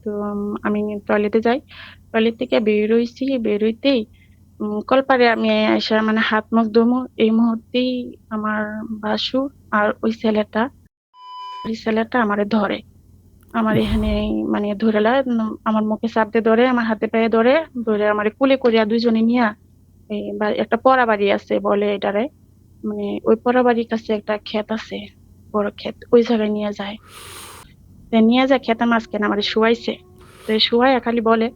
তো আমি টয়লেটে যাই। টয়লেট থেকে বের হইছি, বের হইতেই কলপারে আমি আইসা মানে হাত মুখ ধুমু, এই মুহূর্তেই আমার ভাসুর আর ওই ছেলেটা আমারে ধরে। আমার এখানে মানে ধরে লয়, আমার মুখে চাপ দিয়ে ধরে, আমার হাতে পায়ে ধরে, ধরে আমারে কুলে করিয়া দুইজনে নিয়া একটা পড়া বাড়ি আছে বলে এটারে, মানে ওই পড়া বাড়ির কাছে একটা ক্ষেত আছে, বড় ক্ষেত, ওই জায়গায় নিয়ে যায়। তো নিয়ে যায় ক্ষেতের মাঝখানে আমারে শুয়াইছে। তো শুয়াইয়া খালি বলে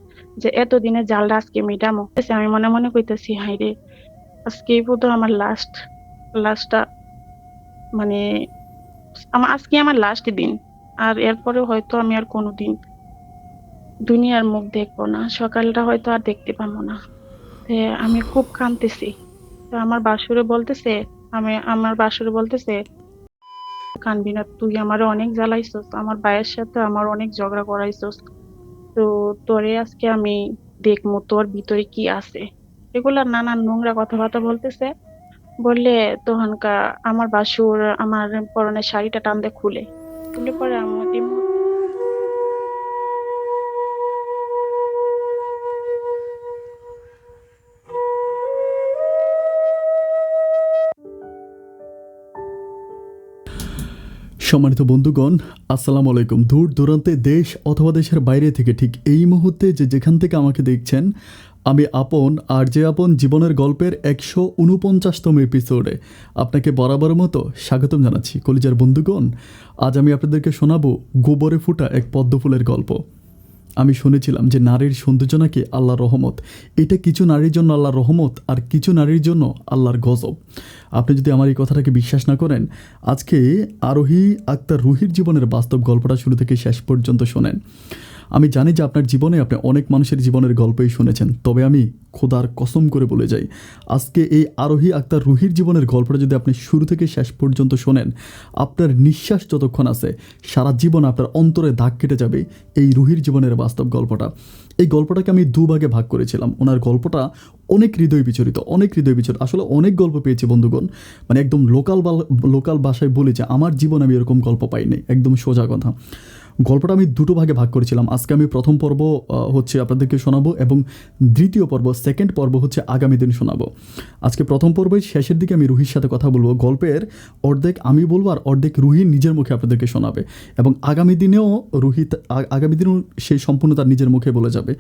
যে এতদিনের জালটা আজকে মিটামো। আমি মনে মনে কইতেছি, হাই রে, আজকে বোধ আমার লাস্টটা, মানে আজকে আমার লাস্ট দিন। আর এরপরে হয়তো আমি আর কোনোদিন দুনিয়ার মুখ দেখবো না, সকালটা হয়তো আর দেখতে পাবো না। তে আমি খুব কাঁদতেছি। তো আমার বাসুরে বলতেছে, কানবি না, তুই আমারে অনেক জ্বালাইছস, আমার ভাইয়ের সাথে আমার অনেক ঝগড়া করাইছস। তো তোরে আজকে আমি দেখবো তোর ভিতরে কি আছে। এগুলা নানান নোংরা কথাবার্তা বলতেছে। বললে তখনকার আমার বাসুর আমার পরনের শাড়িটা টান দিয়ে খুলে, খুলে পরে আমার এই মুহূর্তে সম্মানিত বন্ধুগণ, আসসালামু আলাইকুম। দূর দূরান্তে দেশ অথবা দেশের বাইরে থেকে ঠিক এই মুহূর্তে যেখান থেকে আমাকে দেখছেন, আমি আপন আর যে আপন জীবনের গল্পের 149তম এপিসোডে আপনাকে বরাবর মতো স্বাগতম জানাচ্ছি। কলিজার বন্ধুগণ, আজ আমি আপনাদেরকে শোনাবো গোবরে ফুটা এক পদ্মফুলের গল্প। আমি শুনেছিলাম যে নারীর সৌন্দর্য নাকি আল্লাহর রহমত। এটা কিছু নারীর জন্য আল্লাহর রহমত, আর কিছু নারীর জন্য আল্লাহর গজব। আপনি যদি আমার এই কথাটাকে বিশ্বাস না করেন, আজকে আরোহী আক্তার রুহির জীবনের বাস্তব গল্পটা শুরু থেকে শেষ পর্যন্ত শোনেন। আমি জানি যে আপনার জীবনে আপনি অনেক মানুষের জীবনের গল্পই শুনেছেন, তবে আমি খোদার কসম করে বলে যাই, আজকে এই আরোহী আক্তার রুহির জীবনের গল্পটা যদি আপনি শুরু থেকে শেষ পর্যন্ত শোনেন, আপনার নিঃশ্বাস যতক্ষণ আছে সারা জীবন আপনার অন্তরে দাগ কেটে যাবে এই রুহির জীবনের বাস্তব গল্পটা। এই গল্পটাকে আমি দুভাগে ভাগ করেছিলাম। ওনার গল্পটা অনেক হৃদয় বিচরিত, আসলে অনেক গল্প পেয়েছি বন্ধুগণ। মানে একদম লোকাল ভাষায় বলে যে আমার জীবন আমি এরকম গল্প পাইনি, একদম সোজা কথা। গল্পটা আমি দুটো ভাগে ভাগ করেছিলাম। আজকে আমি প্রথম পর্ব হচ্ছে আপনাদেরকে শোনাবো, এবং দ্বিতীয় পর্ব, সেকেন্ড পর্ব হচ্ছে আগামী দিন শোনাবো। আজকে প্রথম পর্বের শেষের দিকে আমি রুহির সাথে কথা বলবো। গল্পের অর্ধেক আমি বলবো আর অর্ধেক রুহি নিজের মুখে আপনাদেরকে শোনাবে, এবং আগামী দিনেও সেই সম্পূর্ণ তার নিজের মুখে বলে যাবে।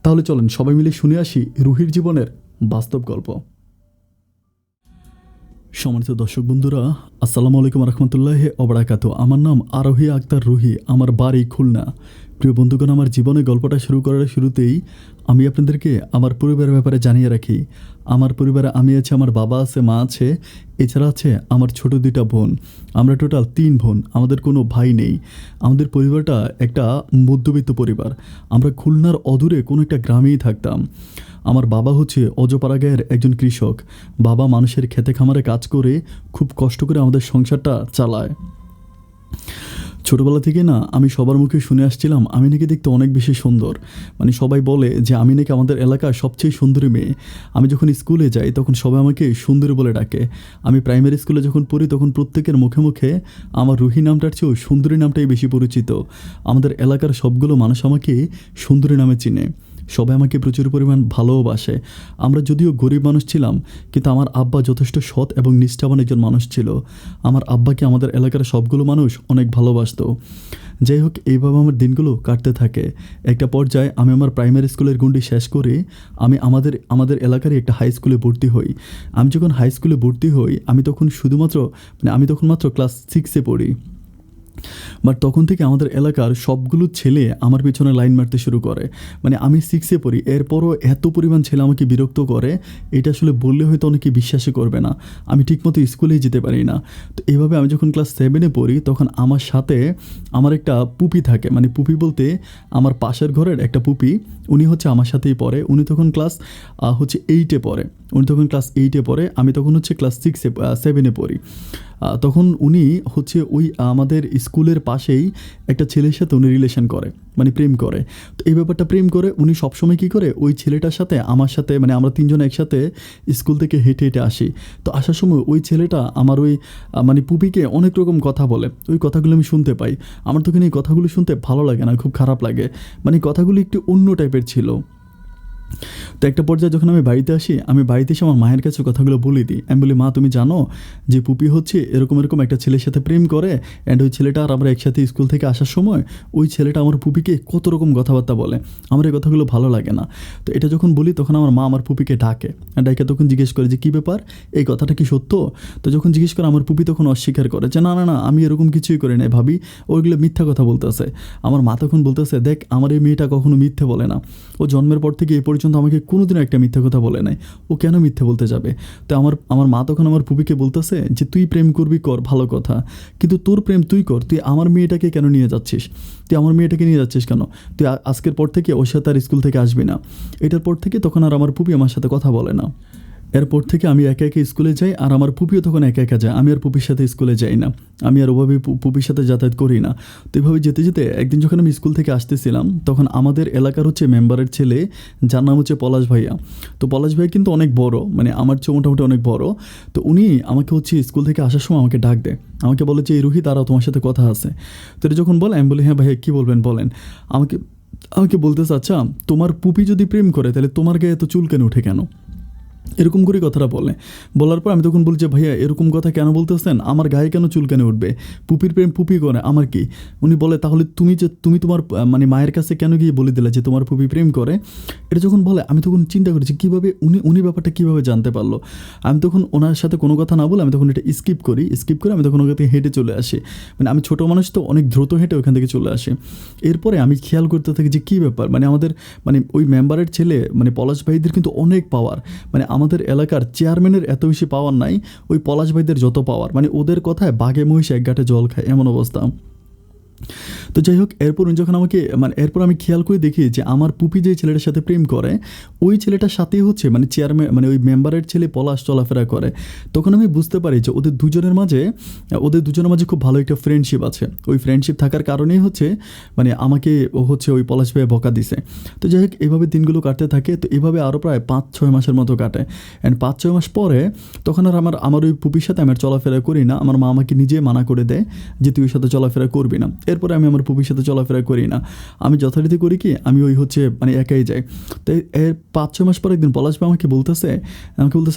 তাহলে চলেন সবাই মিলে শুনে আসি রুহির জীবনের বাস্তব গল্প। সম্মানিত দর্শক বন্ধুরা, আসসালামু আলাইকুম রহমতুল্লাহি ওবারাকাতু। আমার নাম আরোহী আক্তার রুহি, আমার বাড়ি খুলনা। প্রিয় বন্ধুগণ, আমার জীবনে গল্পটা শুরু করার শুরুতেই আমি আপনাদেরকে আমার পরিবারের ব্যাপারে জানিয়ে রাখি। আমার পরিবারে আমি আছে, আমার বাবা আছে, মা আছে, এছাড়া আছে আমার ছোট দুইটা বোন। আমরা টোটাল 3 বোন, আমাদের কোনো ভাই নেই। আমাদের পরিবারটা একটা মধ্যবিত্ত পরিবার। আমরা খুলনার অদূরে কোনো একটা গ্রামেই থাকতাম। আমার বাবা হচ্ছে অজপাড়া গাঁয়ের একজন কৃষক। বাবা মানুষের খেতে খামারে কাজ করে খুব কষ্ট করে আমাদের সংসারটা চালায়। ছোটোবেলা থেকে না আমি সবার মুখে শুনে আসছিলাম আমি নাকি দেখতে অনেক বেশি সুন্দর। মানে সবাই বলে যে আমি নাকি আমাদের এলাকার সবচেয়ে সুন্দরী মেয়ে। আমি যখন স্কুলে যাই তখন সবাই আমাকে সুন্দরী বলে ডাকে। আমি প্রাইমারি স্কুলে যখন পড়ি তখন প্রত্যেকের মুখে মুখে আমার রুহি নামটার চেয়েও সুন্দরী নামটাই বেশি পরিচিত। আমাদের এলাকার সবগুলো মানুষ আমাকে সুন্দরী নামে চিনে। সবাই আমাকে প্রচুর পরিমাণ ভালোবাসে। আমরা যদিও গরিব মানুষ ছিলাম, কিন্তু আমার আব্বা যথেষ্ট সৎ এবং নিষ্ঠাবান একজন মানুষ ছিল। আমার আব্বাকে আমাদের এলাকার সবগুলো মানুষ অনেক ভালোবাসতো। যাই হোক, এইভাবে আমার দিনগুলো কাটতে থাকে। একটা পর্যায়ে আমি আমার প্রাইমারি স্কুলের গণ্ডি শেষ করে আমি আমাদের এলাকারই একটা হাই স্কুলে ভর্তি হই। আমি যখন হাই স্কুলে ভর্তি হই আমি তখন মাত্র ক্লাস 6-এ পড়ি। বাট তখন থেকে আমাদের এলাকার সবগুলো ছেলে আমার পিছনে লাইন মারতে শুরু করে। মানে আমি 6-এ পড়ি, এরপরও এত পরিমাণ ছেলে আমাকে বিরক্ত করে, এটা আসলে বললে হয়তো অনেকে বিশ্বাসই করবে না। আমি ঠিকমতো স্কুলেই যেতে পারি না। তো এইভাবে আমি যখন ক্লাস 7-এ পড়ি তখন আমার সাথে আমার একটা পুপি থাকে। মানে পুপি বলতে আমার পাশের ঘরের একটা পুপি, উনি হচ্ছে আমার সাথেই পড়ে। উনি তখন ক্লাস 8-এ পড়ে। আমি তখন হচ্ছে ক্লাস 7-এ পড়ি। তখন উনি হচ্ছে ওই আমাদের স্কুলের পাশেই একটা ছেলের সাথে উনি রিলেশন করে, মানে প্রেম করে। তো এই ব্যাপারটা প্রেম করে উনি সবসময় কী করে, ওই ছেলেটার সাথে আমার সাথে, মানে আমরা তিনজন একসাথে স্কুল থেকে হেঁটে হেঁটে আসি। তো আসার সময় ওই ছেলেটা আমার ওই মানে পুপিকে অনেক রকম কথা বলে, ওই কথাগুলো আমি শুনতে পাই। আমার তখন এই কথাগুলো শুনতে ভালো লাগে না, খুব খারাপ লাগে, মানে কথাগুলো একটু অন্য টাইপের ছিল। তো একটা পর্যায়ে যখন আমি বাড়িতে আসি, আমি বাড়িতে এসে আমার মায়ের কাছে কথাগুলো বলে দিই। আমি বলি, মা তুমি জানো যে পুপি হচ্ছে এরকম এরকম একটা ছেলের সাথে প্রেম করে, অ্যান্ড ওই ছেলেটা আর আমরা একসাথে স্কুল থেকে আসার সময় ওই ছেলেটা আমার পুপিকে কত রকম কথাবার্তা বলে, আমার এই কথাগুলো ভালো লাগে না। তো এটা যখন বলি তখন আমার মা আমার পুপিকে ডাকে, ডাকে তখন জিজ্ঞেস করে যে কী ব্যাপার, এই কথাটা কি সত্য? তো যখন জিজ্ঞেস করে আমার পুপি তখন অস্বীকার করে যে না না না, আমি এরকম কিছুই করি নাই ভাবি, ওইগুলো মিথ্যা কথা বলতেছে। আমার মা তখন বলতেছে, দেখ আমার এই মেয়েটা কখনো মিথ্যে বলে না, ও জন্মের পর থেকে এ পর্যন্ত আমাকে কোনোদিনও একটা মিথ্যা কথা বলে নাই, ও কেন মিথ্যে বলতে যাবে? তো আমার মা তখন আমার পুপিকে বলতেছে যে তুই প্রেম করবি কর, ভালো কথা, কিন্তু তোর প্রেম তুই কর, তুই আমার মেয়েটাকে কেন নিয়ে যাচ্ছিস? তুই আমার মেয়েটাকে নিয়ে যাচ্ছিস কেন? তুই আজকের পর থেকে ওর সাথে আর স্কুল থেকে আসবি না। এটার পর থেকে তখন আর আমার পুপি আমার সাথে কথা বলে না। এরপর থেকে আমি একা একা স্কুলে যাই, আর আমার পুপিও তখন একা একা যায়, আমি আর পুপির সাথে স্কুলে যাই না, আমি আর ওভাবে পুপির সাথে যাতায়াত করি না। তো এইভাবে যেতে যেতে একদিন যখন আমি স্কুল থেকে আসতেছিলাম, তখন আমাদের এলাকার হচ্ছে মেম্বারের ছেলে, যার নাম হচ্ছে পলাশ ভাইয়া। তো পলাশ ভাই কিন্তু অনেক বড়, মানে আমার চেয়ে মোটামুটি অনেক বড়। তো উনি আমাকে হচ্ছে স্কুল থেকে আসার সময় আমাকে ডাক দেয়, আমাকে বলে যে এই রুহি দাঁড়াও, তোমার সাথে কথা আছে। তো এটা যখন বলে আমি বলি হ্যাঁ ভাইয়া কী বলবেন বলেন। আমাকে আমাকে বলতেছে, আচ্ছা তোমার পুপি যদি প্রেম করে তাহলে তোমার গায়ে এত চুল কেন উঠে কেন? এরকম করে কথাটা বলার পর আমি তখন বলি যে ভাইয়া এরকম কথা কেন বলতেছেন, আমার গায়ে কেন চুলকানি উঠবে? পুপির প্রেম পুপি করে, আমার কি? উনি বলে তাহলে তুমি তোমার মানে মায়ের কাছে কেন গিয়ে বলে দিলে যে তোমার পুপি প্রেম করে? এটা যখন বলে আমি তখন চিন্তা করেছি কীভাবে উনি ব্যাপারটা কীভাবে জানতে পারলো। আমি তখন ওনার সাথে কোনো কথা না বলে আমি তখন এটা স্কিপ করে আমি তখন ওখান থেকে হেঁটে চলে আসি। মানে আমি ছোটো মানুষ তো, অনেক দ্রুত হেঁটে ওখান থেকে চলে আসি। এরপরে আমি খেয়াল করতে থাকি যে কী ব্যাপার, মানে আমাদের মানে ওই মেম্বারের ছেলে মানে পলাশ ভাইদের কিন্তু অনেক পাওয়ার, মানে আমাদের এলাকার চেয়ারম্যানের এত বেশি পাওয়ার নাই, ওই পলাশ ভাইদের যত পাওয়ার, মানে ওদের কথায় বাঘে মহিষে এক গাঁটে জল খায় এমন অবস্থা। তো যাই হোক, এরপর যখন আমাকে মানে এরপর আমি খেয়াল করে দেখি যে আমার পুপি যে ছেলেটার সাথে প্রেম করে, ওই ছেলেটার সাথেই হচ্ছে মানে চেয়ারম্যান মানে ওই মেম্বারের ছেলে পলাশ চলাফেরা করে। তখন আমি বুঝতে পারি যে ওদের দুজনের মাঝে খুব ভালো একটা ফ্রেন্ডশিপ আছে। ওই ফ্রেন্ডশিপ থাকার কারণেই হচ্ছে মানে আমাকে ও হচ্ছে ওই পলাশ ভাইয়া বকা দিছে। তো যাই হোক, এভাবে দিনগুলো কাটতে থাকে। তো এভাবে আরও প্রায় 5-6 মাসের মতো কাটে। অ্যান্ড 5-6 মাস পরে তখন আর আমার ওই পুপির সাথে আমার চলাফেরা করি না। আমার মা আমাকে নিজে মানা করে দেয় যে তুই ওর সাথে চলাফেরা করবি না। এরপরে আমি আমার পুপির সাথে চলাফেরা করি না। আমি যথারীতি করি কি, আমি ওই হচ্ছে মানে একাই যাই। তো এর 5-6 মাস পর একদিন পলাশ ভাই আমাকে বলতেছে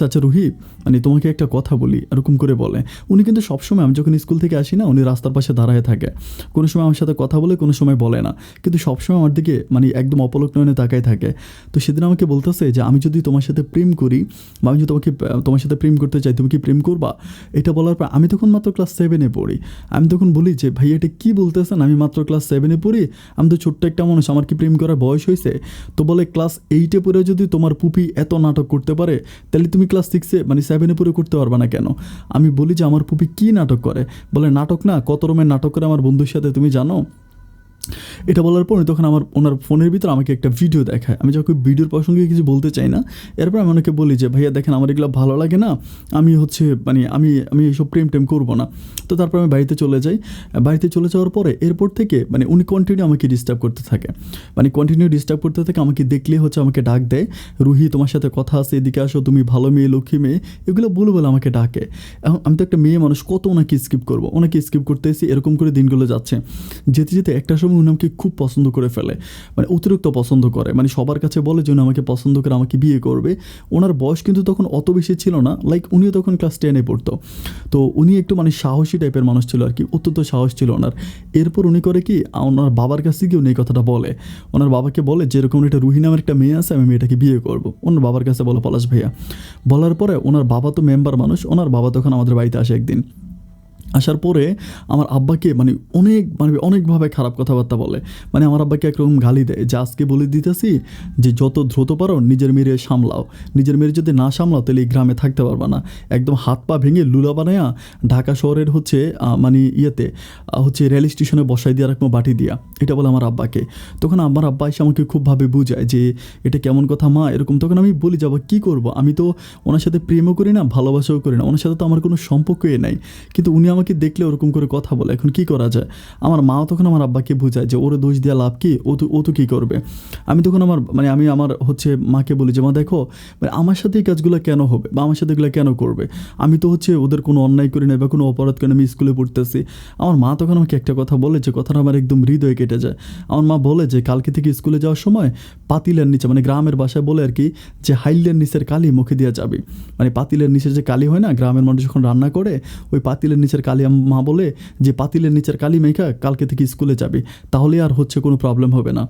আচ্ছা রুহি, মানে তোমাকে একটা কথা বলি, এরকম করে বলে। উনি কিন্তু সবসময় আমি যখন স্কুল থেকে আসি না, উনি রাস্তার পাশে দাঁড়ায় থাকে, কোনো সময় আমার সাথে কথা বলে, কোনো সময় বলে না, কিন্তু সবসময় আমার দিকে মানে একদম অপলক নয়নে তাকায় থাকে। তো সেদিন আমাকে বলতেছে যে আমি যদি তোমার সাথে প্রেম করি বা আমি যদি তোমার সাথে প্রেম করতে চাই, তুমি কি প্রেম করবা? এটা বলার পর আমি তখন মাত্র ক্লাস 7-এ পড়ি। আমি তখন বলি যে ভাই এটা কী বলতেছেন, আমি মাত্র ক্লাস 7-এ পড়ি, আমি তো ছোট্ট একটা মানুষ, আমার কি প্রেম করার বয়স হয়েছে? তো বলে ক্লাস 8-এ পড়ে যদি তোমার পুপি এত নাটক করতে পারে, তাহলে তুমি ক্লাস 6-এ মানে 7-এ পড়ে করতে পারবে না কেন? আমি বলি যে আমার পুপি কী নাটক করে? বলে নাটক না, কত রকমের নাটক করে আমার বন্ধুর সাথে, তুমি জানো? এটা বলার পর তখন ওনার ফোনের ভিতর আমাকে একটা ভিডিও দেখায়। আমি যখন ভিডিওর প্রসঙ্গে কিছু বলতে চাই না, এরপর আমি ওনাকে বলি যে ভাইয়া দেখেন আমার এগুলো ভালো লাগে না, আমি হচ্ছে মানে আমি এইসব প্রেম করবো না। তো তারপর আমি বাড়িতে চলে যাই। বাড়িতে চলে যাওয়ার পরে এরপর থেকে মানে উনি কন্টিনিউ আমাকে ডিস্টার্ব করতে থাকে, আমাকে দেখলে হচ্ছে আমাকে ডাক দেয়, রুহি তোমার সাথে কথা আছে, এদিকে আসো, তুমি ভালো মেয়ে, লক্ষ্মী মেয়ে, এগুলো বলে আমাকে ডাকে। এখন আমি তো একটা মেয়ে মানুষ, কত ওনাকে স্কিপ করতেছি। এরকম করে দিনগুলো যাচ্ছে। যেতে যেতে একটা সময় উনি আমাকে খুব পছন্দ করে ফেলে, মানে অতিরিক্ত পছন্দ করে, মানে সবার কাছে বলে যে উনি আমাকে পছন্দ করে আমাকে বিয়ে করবে। ওনার বয়স কিন্তু তখন অত বেশি ছিল না, লাইক উনিও তখন ক্লাস 10-এ পড়তো। তো উনি একটু মানে সাহসী টাইপের মানুষ ছিল আর কি, অত্যন্ত সাহস ছিল ওনার। এরপর উনি করে কি, ওনার বাবার কাছে গিয়ে উনি এই কথাটা বলে, ওনার বাবাকে বলে যে এরকম একটা রুহি নামের একটা মেয়ে আছে, আমি মেয়েটাকে বিয়ে করবো। ওনার বাবার কাছে বলে পলাশ ভাইয়া। বলার পরে ওনার বাবা তো মেম্বার মানুষ, ওনার বাবা তখন আমাদের বাড়িতে আসে একদিন। আসার পরে আমার আব্বাকে মানে অনেকভাবে খারাপ কথাবার্তা বলে। মানে আমার আব্বাকে একরকম গালি দেয় যে আজকে বলে দিতেছি যে যত দ্রুত পারো নিজের মেয়েরে সামলাও, নিজের মেয়ের যদি না সামলাও তাহলে এই গ্রামে থাকতে পারবা না। একদম হাত পা ভেঙে লুলা বানায়া ঢাকা শহরের হচ্ছে মানে ইয়েতে হচ্ছে রেল স্টেশনে বসাই দিয়ে রাখবো বাটি দিয়া, এটা বলে আমার আব্বাকে। তখন আমার আব্বা এসে আমাকে খুবভাবে বুঝায় যে এটা কেমন কথা মা এরকম। তখন আমি বলি যাবো কী করব, আমি তো ওনার সাথে প্রেমও করি না ভালোবাসাও করি না, ওনার সাথে তো আমার কোনো সম্পর্কই নাই, কিন্তু উনি আমাকে দেখলে ওরকম করে কথা বলে, এখন কি করা যায়? আমার মাও তখন আমার আব্বাকে বোঝায় যে ওরে দোষ দেওয়া লাভ কি, ও তো কী করবে। আমি তখন আমি আমার হচ্ছে মাকে বলি যে মা দেখো মানে আমার সাথে এই কাজগুলো কেন হবে বা আমার সাথে এগুলো কেন করবে, আমি তো হচ্ছে ওদের কোনো অন্যায় করি না বা কোনো অপরাধ করে আমি স্কুলে পড়তেছি। আমার মা তখন আমাকে একটা কথা বলে যে কথাটা আমার একদম হৃদয়ে কেটে যায়। আমার মা বলে যে কালকে থেকে স্কুলে যাওয়ার সময় পাতিলের নিচে, মানে গ্রামের বাসায় বলে আর কি, যে হাইলের নিচের কালি মুখে দিয়ে যাবি। মানে পাতিলের নিচের যে কালি হয় না গ্রামের মানুষ যখন রান্না করে, ওই পাতিলের নিচের কালি মা বলে যে পাতিলের নিচের কালি মেখা কালকে থেকে স্কুলে যাবি, তাহলে আর হচ্ছে কোনো প্রবলেম হবে না।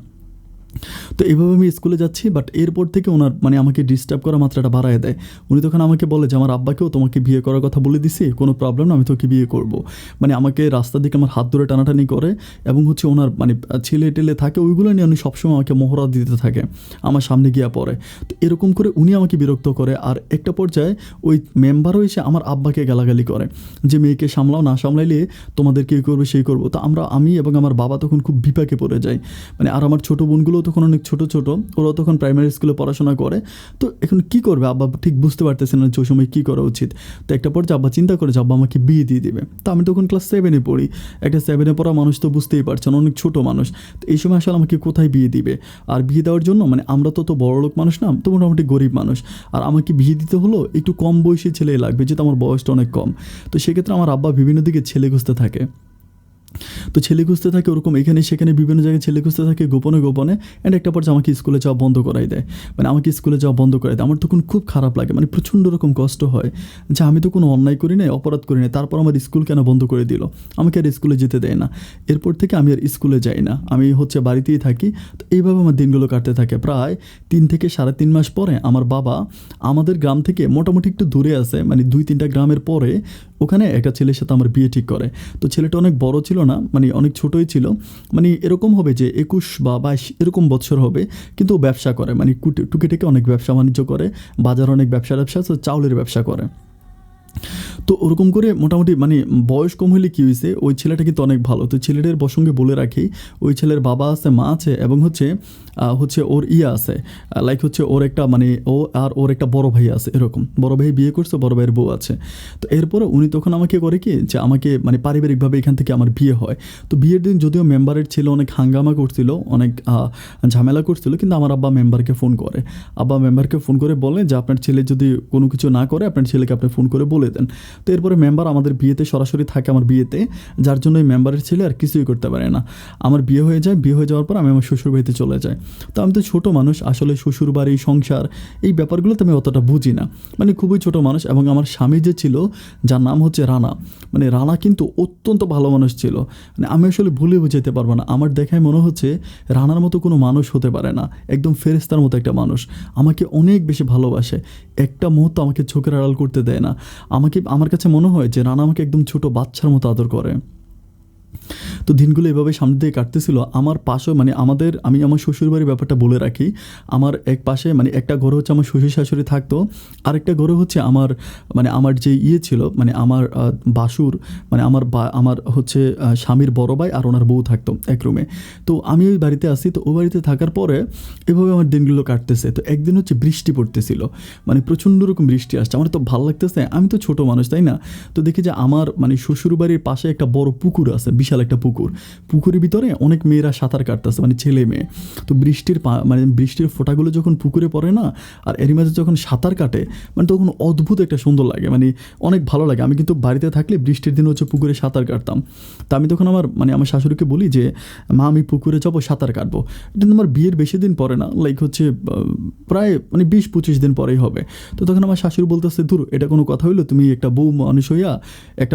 তো এইভাবে আমি স্কুলে যাচ্ছি, বাট এরপর থেকে ওনার মানে আমাকে ডিস্টার্ব করা মাত্রাটা বাড়ায় দেয়। উনি তখন আমাকে বলে যে আমার আব্বাকেও তোমাকে বিয়ে করার কথা বলে দিছি, কোনো প্রবলেম না, আমি তোকে বিয়ে করব। মানে আমাকে রাস্তার দিকে আমার হাত ধরে টানাটানি করে, এবং হচ্ছে ওনার মানে ছেলে টেলে থাকে ওইগুলো নিয়ে উনি সবসময় আমাকে মহড়া দিতে থাকে আমার সামনে গিয়া পড়ে। তো এরকম করে উনি আমাকে বিরক্ত করে, আর একটা পর্যায়ে ওই মেম্বারও এসে আমার আব্বাকে গালাগালি করে যে মেয়েকে সামলাও, না সামলাইলে তোমাদের কী করবে সেই করবো। তো আমি এবং আমার বাবা তখন খুব বিপাকে পড়ে যাই। মানে আর আমার ছোটো বোনগুলো তখন অনেক ছোট ওরাও তখন প্রাইমারি স্কুলে পড়াশোনা করে। তো এখন কি করবে আব্বা ঠিক বুঝতে পারতেছে না যে ওই সময় কী করা উচিত। তো একটা পর্যায়ে আব্বা চিন্তা করে যে আব্বা আমাকে বিয়ে দিয়ে দেবে। তো আমি তখন ক্লাস 7-এ পড়ি, একটা 7-এ পড়া মানুষ তো বুঝতেই পারছেন অনেক ছোট মানুষ। তো এই সময় আসলে আমাকে কোথায় বিয়ে দিবে, আর বিয়ে দেওয়ার জন্য মানে আমরা তো বড়লোক মানুষ না, তো মোটামুটি গরিব মানুষ, আর আমাকে বিয়ে দিতে হলো একটু কম বয়সী ছেলে লাগবে, যেহেতু আমার বয়সটা অনেক কম। তো সেক্ষেত্রে আমার আব্বা বিভিন্ন দিকে ছেলে খুঁজতে থাকে। তো ছেলে খুঁজতে থাকে ওরকম এখানে সেখানে বিভিন্ন জায়গায় ছেলে খুঁজতে থাকে গোপনে গোপনে। অ্যান্ড একটা পর্যায়ে আমাকে স্কুলে যাওয়া বন্ধ করাই দেয়। মানে আমাকে স্কুলে যাওয়া বন্ধ করাই দেয়। আমার তখন খুব খারাপ লাগে, মানে প্রচণ্ড রকম কষ্ট হয় যে আমি তো কোনো অন্যায় করি নাই, অপরাধ করি নাই, তারপর আমার স্কুল কেন বন্ধ করে দিল, আমাকে আর স্কুলে যেতে দেয় না। এরপর থেকে আমি আর স্কুলে যাই না, আমি হচ্ছে বাড়িতেই থাকি। তো এইভাবে আমার দিনগুলো কাটতে থাকে। প্রায় 3 থেকে 3.5 মাস পরে আমার বাবা আমাদের গ্রাম থেকে মোটামুটি একটু দূরে আছে, মানে 2-3টা গ্রামের পরে ওখানে একটা ছেলের সাথে আমার বিয়ে ঠিক করে। তো ছেলেটা অনেক বড় ছিল না, মানে অনেক ছোটোই ছিল, মানে এরকম হবে যে 21 বা 22 এরকম বছর হবে, কিন্তু ও ব্যবসা করে, মানে টুকিটাকি অনেক ব্যবসা বাণিজ্য করে, বাজার অনেক ব্যবসা চাউলের ব্যবসা করে। তো ওরকম করে মোটামুটি মানে বয়স কম হলে কী হয়েছে, ওই ছেলেটা কিন্তু অনেক ভালো। তো ছেলেটার প্রসঙ্গে বলে রাখি, ওই ছেলের বাবা আছে, মা আছে, এবং হচ্ছে ওর আছে, লাইক হচ্ছে ওর একটা মানে ওর একটা বড় ভাই আছে, এরকম বড় ভাই বিয়ে করছে, বড় ভাইয়ের বউ আছে। তো এরপরে উনি তখন আমাকে করে কি যে আমাকে মানে পারিবারিকভাবে এখান থেকে আমার বিয়ে হয়। তো বিয়ের দিন যদিও মেম্বারের ছেলে অনেক হাঙ্গামা করছিল, অনেক ঝামেলা করছিল, কিন্তু আমার আব্বা মেম্বারকে ফোন করে বলে যে আপনার ছেলে যদি কোনো কিছু না করে আপনার ছেলেকে আপনি ফোন করে বলে দেন। তো এরপরে মেম্বার আমাদের বিয়েতে সরাসরি থাকে, আমার বিয়েতে, যার জন্য এই মেম্বারের ছেলে আর কিছুই করতে পারে না। আমার বিয়ে হয়ে যায়, বিয়ে হয়ে যাওয়ার পর আমি আমার শ্বশুর বাড়িতে চলে যাই। তো আমি তো ছোটো মানুষ, আসলে শ্বশুর বাড়ি সংসার এই ব্যাপারগুলোতে আমি অতটা বুঝি না, মানে খুবই ছোটো মানুষ। এবং আমার স্বামী যে ছিল, যার নাম হচ্ছে রানা, মানে রানা কিন্তু অত্যন্ত ভালো মানুষ ছিল। মানে আমি আসলে ভুলে বুঝাইতে পারবো না, আমার দেখায় মনে হচ্ছে রানার মতো কোনো মানুষ হতে পারে না, একদম ফেরেস্তার মতো একটা মানুষ, আমাকে অনেক বেশি ভালোবাসে, একটা মুহূর্ত আমাকে চোখের আড়াল করতে দেয় না। আমার কাছে মনে হয় যে রানা আমাকে একদম ছোট বাচ্চার মতো আদর করে। তো দিনগুলো এভাবে সামনে দিয়ে কাটতেছিল। আমার পাশে মানে আমি আমার শ্বশুরবাড়ির ব্যাপারটা বলে রাখি। আমার এক পাশে মানে একটা ঘরে হচ্ছে আমার শ্বশুর শাশুড়ি থাকতো, আরেকটা ঘরে হচ্ছে আমার যে ছিল, মানে আমার বাসুর, মানে আমার হচ্ছে স্বামীর বড় ভাই আর ওনার বউ থাকতো এক রুমে। তো আমি ওই বাড়িতে আসি। তো ওই বাড়িতে থাকার পরে এভাবে আমার দিনগুলো কাটতেছে। তো একদিন হচ্ছে বৃষ্টি পড়তেছিল, মানে প্রচণ্ড রকম বৃষ্টি আসছে। আমার তো ভালো লাগতেছে, আমি তো ছোটো মানুষ তাই না। তো দেখি যে আমার মানে শ্বশুরবাড়ির পাশে একটা বড় পুকুর আছে, বিশাল একটা পুকুরের ভিতরে অনেক মেয়েরা সাঁতার কাটতেছে, মানে ছেলে মেয়ে। তো বৃষ্টির ফোঁটাগুলো যখন পুকুরে পড়ে না, আর এরই মাঝে যখন সাঁতার কাটে, মানে তখন অদ্ভুত একটা সুন্দর লাগে, মানে অনেক ভালো লাগে। আমি কিন্তু বাড়িতে থাকলে বৃষ্টির দিন হচ্ছে পুকুরে সাঁতার কাটতাম। তা আমি তখন আমার শাশুড়িকে বলি যে মা আমি পুকুরে যাবো, সাঁতার কাটবো। এটা আমার বিয়ের বেশি দিন পরে না, লাইক হচ্ছে প্রায় মানে 20-25 দিন পরেই হবে। তো তখন আমার শাশুড়ি বলতেছে ধুর, এটা কোনো কথা হইলো, তুমি একটা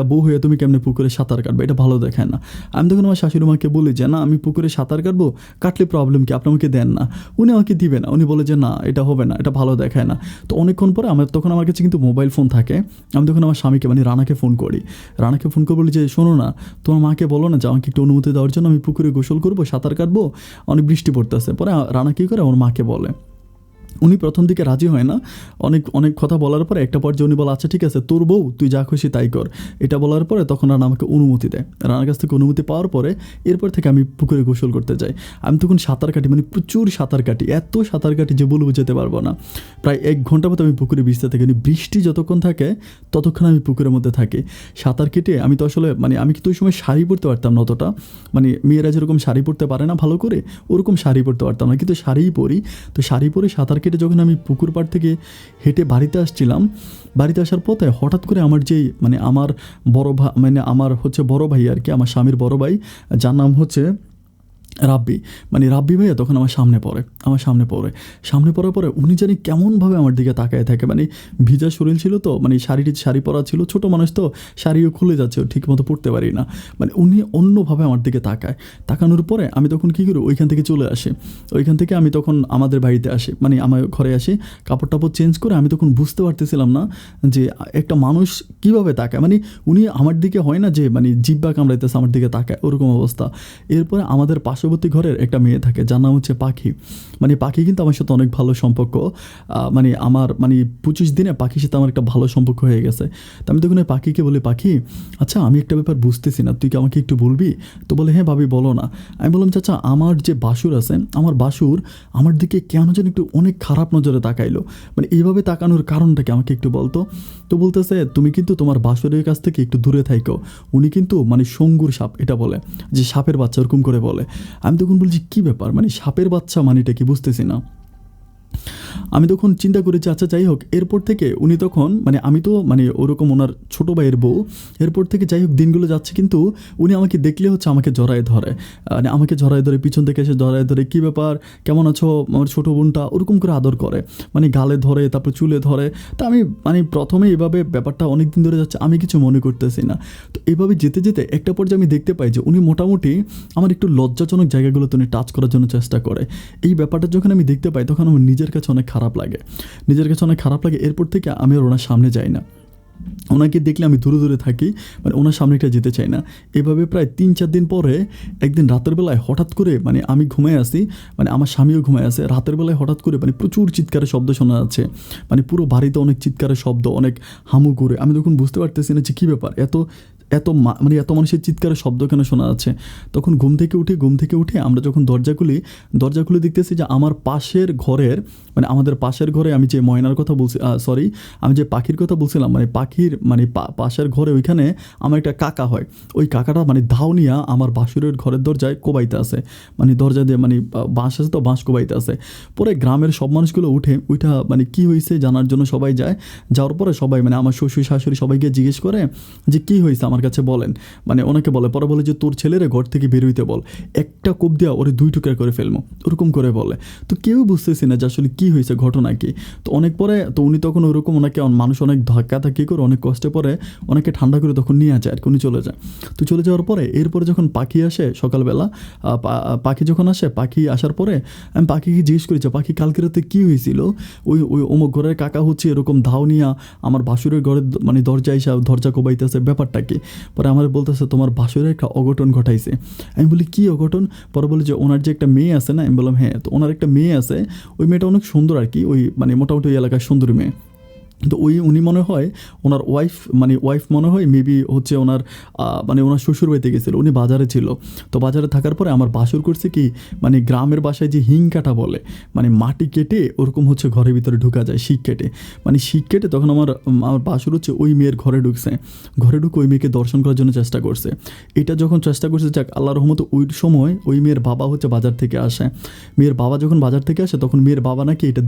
বউ হইয়া তুমি কেমনে পুকুরে সাঁতার কাটবে, এটা ভালো দেখায় না। আমি তখন আমার শাশুড়ি মাকে বলি যে না আমি পুকুরে সাঁতার কাটবো, কাটলে প্রবলেম কি, আপনি আমাকে দেন না। উনি আমাকে দিবে না, উনি বলে যে না এটা হবে না, এটা ভালো দেখায় না। তো অনেকক্ষণ পরে তখন আমার কাছে কিন্তু মোবাইল ফোন থাকে, আমি তখন আমার স্বামীকে মানে রানাকে ফোন করি। রানাকে ফোন করে বলি যে শোনো না, তোমার মাকে বলো না যে আমাকে একটু অনুমতি দেওয়ার জন্য, আমি পুকুরে গোসল করবো, সাঁতার কাটবো, অনেক বৃষ্টি পড়তেছে। পরে রানা কী করে ওর মাকে বলে। উনি প্রথম দিকে রাজি হয় না, অনেক অনেক কথা বলার পরে একটা পর্যায়ে উনি বলে আচ্ছা ঠিক আছে তোর বউ, তুই যা খুশি তাই কর। এটা বলার পরে তখন রানা আমাকে অনুমতি দেয়। রানার কাছ থেকে অনুমতি পাওয়ার পরে এরপর থেকে আমি পুকুরে গোসল করতে যাই। আমি তখন সাঁতার কাটি, মানে প্রচুর সাঁতার কাটি, এত সাঁতার কাটি যে বলবো যেতে পারবো না। প্রায় 1 ঘন্টা মতো আমি পুকুরে ভিজতে থাকি, মানে বৃষ্টি যতক্ষণ থাকে ততক্ষণ আমি পুকুরের মধ্যে থাকি সাঁতার কেটে। আমি তো আসলে মানে আমি কিন্তু ওই সময় শাড়ি পরতে পারতাম না অতটা, মানে মেয়েরা যেরকম শাড়ি পরতে পারে না ভালো করে, ওরকম শাড়ি পরতে পারতাম না, কিন্তু শাড়িই পরি। তো শাড়ি পরে সাঁতার কেটে যখন আমি পুকুর পাড় থেকে হেঁটে বাড়িতে আসছিলাম, বাড়িতে আসার পথে হঠাৎ করে আমার যেই মানে আমার বড় ভাই, মানে আমার হচ্ছে বড় ভাই আর কি, আমার স্বামীর বড় ভাই, যার নাম হচ্ছে রাব্বি, মানে রাব্বি ভাইয়া তখন আমার সামনে পড়ে। সামনে পড়ার পরে উনি জানি কেমনভাবে আমার দিকে তাকায় থাকে, মানে ভিজা শরীর ছিল তো, মানে শাড়ি পরা ছিল, ছোটো মানুষ তো শাড়িও খুলে যাচ্ছে, ঠিক মতো পরতে পারি না, মানে উনি অন্যভাবে আমার দিকে তাকানোর পরে আমি তখন কী করি, ওইখান থেকে চলে আসি। ওইখান থেকে আমি তখন আমাদের বাড়িতে আসি, মানে আমার ঘরে আসি, কাপড় টাপড় চেঞ্জ করে। আমি তখন বুঝতে পারতেছিলাম না যে একটা মানুষ কীভাবে তাকায়, মানে উনি আমার দিকে হয় না যে মানে জিব্বা কামড়াইতেছে আমার দিকে তাকায়, ওরকম অবস্থা। এরপরে আমাদের পার্শ্ববর্তী ঘরের একটা মেয়ে থাকে যার নাম হচ্ছে পাখি, মানে পাখি কিন্তু আমার সাথে অনেক ভালো সম্পর্ক, মানে আমার মানে 25 দিনে পাখির সাথে আমার একটা ভালো সম্পর্ক হয়ে গেছে। তো আমি তখন ওই পাখিকে বলি পাখি আচ্ছা আমি একটা ব্যাপার বুঝতেছি না, তুই কি আমাকে একটু বলবি? তো বলে হ্যাঁ ভাবি বলো না। আমি বললাম চাচা আমার যে বাসুর আছে, আমার বাসুর আমার দিকে কেন যেন একটু অনেক খারাপ নজরে তাকাইলো, মানে এইভাবে তাকানোর কারণটা কি আমাকে একটু বলতো। তো বলতেছে তুমি কিন্তু তোমার বাসুরের কাছ থেকে একটু দূরে থাইকো, উনি কিন্তু মানে সঙ্গুর সাপ, এটা বলে যে সাপের বাচ্চা ওরকম করে বলে। আমি তখন বলছি কী ব্যাপার, মানে সাপের বাচ্চা মানেটা কি বুঝতেছি না। আমি তখন চিন্তা করেছি আচ্ছা যাই হোক। এরপর থেকে উনি তখন মানে আমি তো মানে ওরকম ওনার ছোটো ভাইয়ের বউ, এরপর থেকে যাই হোক দিনগুলো যাচ্ছে, কিন্তু উনি আমাকে দেখলে হচ্ছে আমাকে জড়ায় ধরে, মানে আমাকে জড়ায় ধরে পিছন থেকে এসে জড়ায় ধরে কী ব্যাপার কেমন আছো আমার ছোটো বোনটা, ওরকম করে আদর করে, মানে গালে ধরে তারপর চুলে ধরে। তা আমি মানে প্রথমে এভাবে ব্যাপারটা অনেক দিন ধরে যাচ্ছে, আমি কিছু মনে করতেছি না। তো এভাবে যেতে যেতে একটা পর্যায়ে আমি দেখতে পাই যে উনি মোটামুটি আমার একটু লজ্জাজনক জায়গাগুলোতে উনি টাচ করার জন্য চেষ্টা করে। এই ব্যাপারটা যখন আমি দেখতে পাই তখন আমার নিজের কাছে অনেক খারাপ লাগে। এরপর থেকে আমি আর ওনার সামনে যাই না, ওনাকে দেখলে আমি দূরে থাকি, মানে ওনার সামনেটা যেতে চাই না। এভাবে প্রায় 3-4 দিন পরে একদিন রাতের বেলায় হঠাৎ করে মানে আমি ঘুমায় আসি, মানে আমার স্বামীও ঘুমায় আসে, রাতের বেলায় হঠাৎ করে মানে প্রচুর চিৎকারের শব্দ শোনা যাচ্ছে, মানে পুরো বাড়িতে অনেক চিৎকারের শব্দ, অনেক হামু করে। আমি তখন বুঝতে পারতেছি না যে কী ব্যাপার, মানে এত মানুষের চিৎকারের শব্দ কেন শোনা যাচ্ছে। তখন ঘুম থেকে উঠে আমরা যখন দরজা খুলে দেখতেছি যে আমার পাশের ঘরের, মানে আমাদের পাশের ঘরে আমি যে ময়নার কথা বলছি, আমি যে পাখির কথা বলছিলাম, মানে পাখির মানে পাশের ঘরে ওইখানে আমার একটা কাকা হয়, ওই কাকাটা মানে ধাউনিয়া আমার বাসুরের ঘরের দরজায় কোবাইতে আছে, মানে দরজা দিয়ে মানে বাঁশ আছে তো বাঁশ কোবাইতে আছে। পরে গ্রামের সব মানুষগুলো ওইটা মানে কী হয়েছে জানার জন্য সবাই যায়। যাওয়ার পরে সবাই মানে আমার শ্বশুর শাশুড়ি সবাইকে জিজ্ঞেস করে যে কী হয়েছে আমার কাছে বলেন, মানে ওনাকে বলে। পরে বলে যে তোর ছেলেরে ঘর থেকে বের হইতে বল, একটা কোপ দেওয়া ওরে 2 টুকরা করে ফেলবো, ওরকম করে বলে। তো কেউ বুঝতেছি না যে আসলে কী হয়েছে, ঘটনা কি। তো অনেক পরে তো উনি তখন ওরকম ওনাকে মানুষ অনেক ধাক্কি করে অনেক কষ্টে পরে ওনাকে ঠান্ডা করে তখন নিয়ে যায় আর কি, উনি চলে যায়। তো চলে যাওয়ার পরে এরপরে যখন পাখি আসে সকালবেলা, পাখি যখন আসে, পাখি আসার পরে আমি পাখিকে জিজ্ঞেস করি যে পাখি কালকে রাতে কী হয়েছিল, ওই অমুক ঘরের কাকা হচ্ছে এরকম ধাও নিয়ে আমার বাসুরের ঘরের মানে দরজা কোবাইতেছে, ব্যাপারটা কি। পরে আমার বলতেছে তোমার বাসুরের একটা অঘটন ঘটাইছে। আমি বলি কী অঘটন? পরে বলে যে ওনার যে একটা মেয়ে আছে না, আমি বললাম হ্যাঁ। তো ওনার একটা মেয়ে আছে, ওই মেয়েটা অনেক সুন্দর আর কি, ওই মানে মোটামুটি ওই এলাকার সুন্দরী মেয়ে। তো উনি মনে হয় ওনার ওয়াইফ মনে হয় মেবি হচ্ছে ওনার মানে ওনার শ্বশুর বাড়িতে গেছিলো, উনি বাজারে ছিল। তো বাজারে থাকার পরে আমার বাসুর করছে কি, মানে গ্রামের বাসায় যে হিং কাটা বলে, মানে মাটি কেটে ওরকম হচ্ছে ঘরের ভিতরে ঢুকা যায়, শিক কেটে তখন আমার বাসুর হচ্ছে ওই মেয়ের ঘরে ঢুকে ওই মেয়েকে দর্শন করার জন্য চেষ্টা করছে। এটা যখন চেষ্টা করছে, যাক আল্লাহর রহমতে ওই সময় ওই মেয়ের বাবা হচ্ছে বাজার থেকে আসে। মেয়ের বাবা যখন বাজার থেকে আসে তখন মেয়ের বাবা নাকি এটা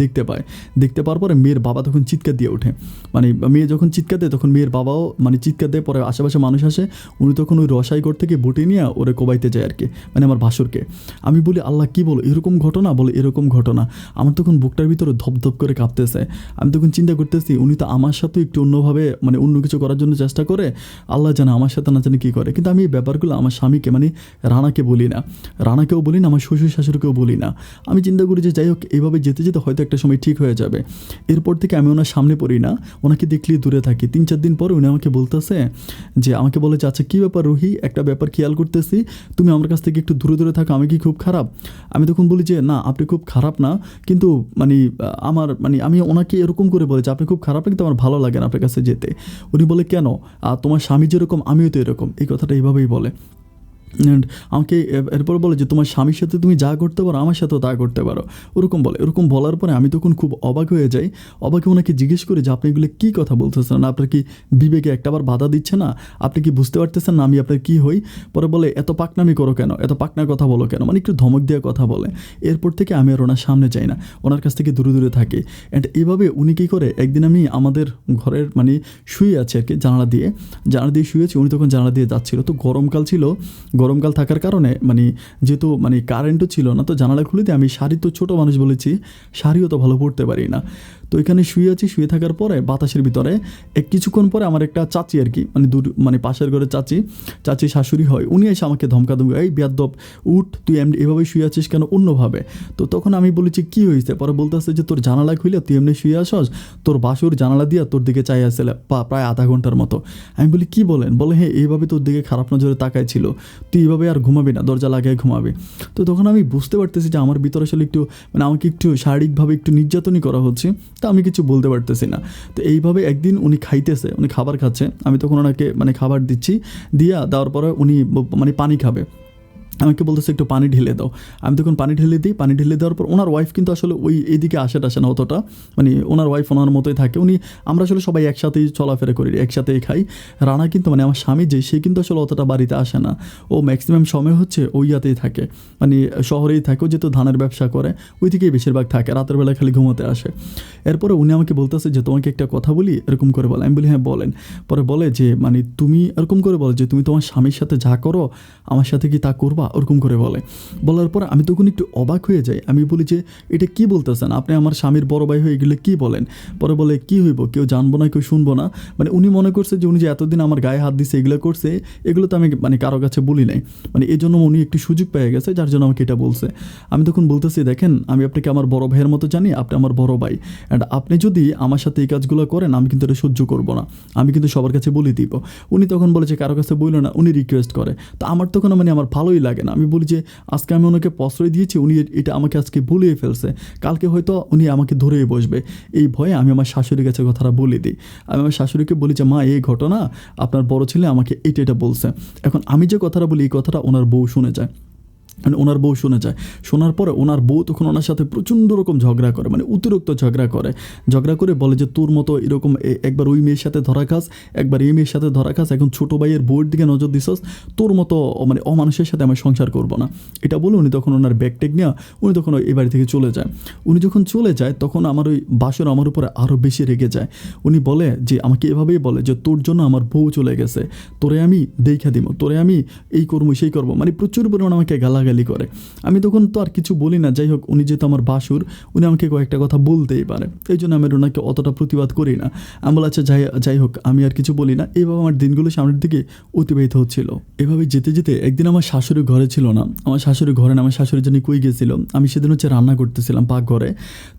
দেখতে পাওয়ার পরে মেয়ের বাবা তখন চিৎকার দিয়ে ওঠে। মানে মেয়ে যখন চিৎকার দেয় তখন মেয়ের বাবাও মানে চিৎকার দেয়, পরে আশেপাশে মানুষ আসে, উনি তখন ওই রসাই ঘর থেকে বটে নিয়ে ওরে কোবাইতে যায় আর কি, মানে আমার ভাসুরকে। আমি বলি আল্লাহ কী বলো, এরকম ঘটনা? বলে এরকম ঘটনা। আমার তখন বুকটার ভিতরে ধপধপ করে কাঁপতেছে। আমি তখন চিন্তা করতেছি উনি তো আমার সাথে একটু অন্যভাবে মানে অন্য কিছু করার জন্য চেষ্টা করে, আল্লাহ জানে আমার সাথে না জানি কী করে। কিন্তু আমি এই ব্যাপারগুলো আমার স্বামীকে মানে রানাকে বলি না, রানাকেও বলি না, আমার শ্বশুর শাশুড়িকেও বলি না। আমি চিন্তা করি যে যাই হোক এইভাবে যেতে যেতে হয়তো একটা সময় ঠিক হয়ে যাবে। এরপর থেকে আমি ওনার সামনে পড়ি না, ওনাকে দেখলেই দূরে থাকি। 3-4 দিন পরে উনি আমাকে বলতেছে যে, আমাকে বলে যে আচ্ছা কী ব্যাপার রুহি, একটা ব্যাপার খেয়াল করতেছি তুমি আমার কাছ থেকে একটু দূরে দূরে থাকো, আমি কি খুব খারাপ? আমি তখন বলি যে না আপনি খুব খারাপ না, কিন্তু মানে আমার মানে আমি ওনাকে এরকম করে বলে যে আপনি খুব খারাপ না, কিন্তু আমার ভালো লাগে না আপনার কাছে যেতে। উনি বলে কেন? তোমার স্বামী যেরকম আমিও তো এরকম, এই কথাটা এইভাবেই বলে। অ্যান্ড আমাকে এরপর বলে যে তোমার স্বামীর সাথে তুমি যা করতে পারো আমার সাথেও তা করতে পারো, ওরকম বলে। ওরকম বলার পরে আমি তখন খুব অবাক হয়ে যাই। অবাকে ওনাকে জিজ্ঞেস করি যে আপনি এগুলো কী কথা বলতেছেন, আপনার কি বিবেকে একটাবার বাধা দিচ্ছে না? আপনি কি বুঝতে পারতেছেন না আমি আপনার কী হই? পরে বলে এত পাকনামি করো কেন, এত পাকনার কথা বলো কেন, মানে একটু ধমক দেওয়ার কথা বলে। এরপর থেকে আমি আর ওনার সামনে যাই না, ওনার কাছ থেকে দূরে দূরে থাকি। অ্যান্ড এইভাবে উনি কী করে, একদিন আমি আমাদের ঘরের মানে শুয়ে আছি আর কি, জানালা দিয়ে শুয়েছি, উনি তখন জানালা দিয়ে যাচ্ছিলো। তো গরমকাল ছিল, গরমকাল থাকার কারণে মানে যেহেতু মানে কারেন্টও ছিল না, তো জানালা খুলে দিয়ে আমি শাড়ি তো ছোটো মানুষ বলেছি, শাড়িও তো ভালো পরতে পারি না, তো এখানে শুয়ে আছি। শুয়ে থাকার পরে বাতাসের ভিতরে কিছুক্ষণ পরে আমার একটা চাচি আর কি, মানে মানে পাশের ঘরের চাচি শাশুড়ি হয়, উনি এসে আমাকে ধমকা ধমকি, এই বেয়াদ্দপ উঠ, তুই এমনি এভাবে শুয়ে আছিস কেন অন্যভাবে? তো তখন আমি বলেছি কী হয়েছে? পরে বলতেছে যে তোর জানালা খুলে তুই এমনি শুয়ে আসস, তোর বাসুর জানালা দিয়া তোর দিকে চাই আসলে প্রায় আধা ঘন্টার মতো। আমি বলি কী বলেন? বলে হ্যাঁ এইভাবে তোর দিকে খারাপ নজরে তাকায় ছিল, তুই এইভাবে আর ঘুমাবি না, দরজা লাগিয়ে ঘুমাবি। তো তখন আমি বুঝতে পারতেছি যে আমার ভিতরে আসলে একটু মানে আমাকে একটু শারীরিকভাবে একটু নির্যাতনই করা হচ্ছে, তা আমি কিছু বলতে পারতেছি না। তো এইভাবে একদিন উনি খাইতেছে, উনি খাবার খাচ্ছে, আমি তখন ওনাকে মানে খাবার দিচ্ছি, দেওয়ার পরে উনি মানে পানি খাবে, আমাকে বলতেছে একটু পানি ঢেলে দাও। আমি তখন পানি ঢেলে দিই, পানি ঢেলে দেওয়ার পর ওনার ওয়াইফ কিন্তু আসলে ওই এদিকে আসে না অতটা, মানে ওনার ওয়াইফ ওনার মতোই থাকে। আমরা আসলে সবাই একসাথেই চলাফেরা করি, একসাথেই খাই। রানা কিন্তু মানে আমার স্বামী যে, সে কিন্তু আসলে অতটা বাড়িতে আসে না, ও ম্যাক্সিমাম সময় হচ্ছে ওই ইয়াতেই থাকে, মানে শহরেই থাকে, ও যেহেতু ধানের ব্যবসা করে ওই দিকেই বেশিরভাগ থাকে, রাতের বেলায় খালি ঘুমোতে আসে। এরপরে উনি আমাকে বলতেছে যে তোমাকে একটা কথা বলি, এরকম করে বলে। আমি বলি হ্যাঁ বলেন। পরে বলে যে মানে তুমি এরকম করে বলে যে তুমি তোমার স্বামীর সাথে যা করো আমার সাথে কি তা করবা, ওরকম করে বলার পর আমি তখন একটু অবাক হয়ে যাই। আমি বলি যে এটা কি বলতেছেন আপনি, আমার স্বামীর বড় ভাই হয়ে এগুলো কি বলেন? পরে বলে কি হইব, কেউ জানবো না, কেউ শুনবো না, মানে উনি মনে করছে যে উনি যে এতদিন আমার গায়ে হাত দিছে এগুলো করছে, এগুলো তো আমি মানে কারো কাছে বলি নাই, মানে এই জন্য উনি একটু সুযোগ পেয়ে গেছে যার জন্য আমাকে এটা বলছে। আমি তখন বলতেছি দেখেন আমি আপনাকে আমার বড় ভাইয়ের মতো জানি, আপনি আমার বড় ভাই, অ্যান্ড আপনি যদি আমার সাথে এই কাজগুলো করেন আমি কিন্তু এটা সহ্য করবো না, আমি কিন্তু সবার কাছে বলে দিব। উনি তখন বলে যে কারো কাছে বললো না, উনি রিকোয়েস্ট করে। তো আমার তখন মানে আমার ভালোই লাগে না, আমি বলি যে আজকে আমি ওনাকে প্রশ্রয় দিয়েছি, উনি এটা আমাকে আজকে বলিয়ে ফেলছে, কালকে হয়তো উনি আমাকে ধরেই বসবে, এই ভয়ে আমি আমার শাশুড়ির কাছে কথাটা বলে দিই। আমি আমার শাশুড়িকে বলি যে মা এই ঘটনা আপনার বড় ছেলে আমাকে এটা বলছে। এখন আমি যে কথাটা বলি এই কথাটা ওনার বউ শুনে যায়, মানে ওনার বউ শুনে যায়। শোনার পরে ওনার বউ তখন ওনার সাথে প্রচণ্ড রকম ঝগড়া করে, মানে অতিরিক্ত ঝগড়া করে বলে যে তোর মতো এরকম একবার ওই মেয়ের সাথে ধরা খাস, একবার এই মেয়ের সাথে ধরা খাস, এখন ছোটো ভাইয়ের বউয়ের দিকে নজর দিছস, তোর মতো মানে অমানুষের সাথে আমি সংসার করবো না। এটা বলে উনি তখন ওনার ব্যাগ টেক নিয়ে উনি তখন এই বাড়ি থেকে চলে যায়। উনি যখন চলে যায় তখন আমার ওই বাসর আমার উপরে আরও বেশি রেগে যায়। উনি বলে যে আমাকে এভাবেই বলে যে তোর জন্য আমার বউ চলে গেছে, তোরে আমি দেখা দিব, তোরে আমি এই করবো সেই করবো, মানে প্রচুর পরিমাণ আমাকে গালাগালি করে। আমি তখন তো আর কিছু বলি না, যাই হোক উনি যেহেতু আমার বাসুর উনি আমাকে কয়েকটা কথা বলতেই পারে, এই জন্য আমি ওনাকে অতটা প্রতিবাদ করি না। আমি বলে আচ্ছা যাই হোক আমি আর কিছু বলি না। এইভাবে আমার দিনগুলো সামনের দিকে অতিবাহিত হচ্ছিল। এভাবে যেতে যেতে একদিন আমার শাশুড়ি ঘরে ছিল না, আমার শাশুড়ি ঘরে না, আমার শাশুড়ি জানি কই গেছিল। আমি সেদিন হচ্ছে রান্না করতেছিলাম পাকঘরে,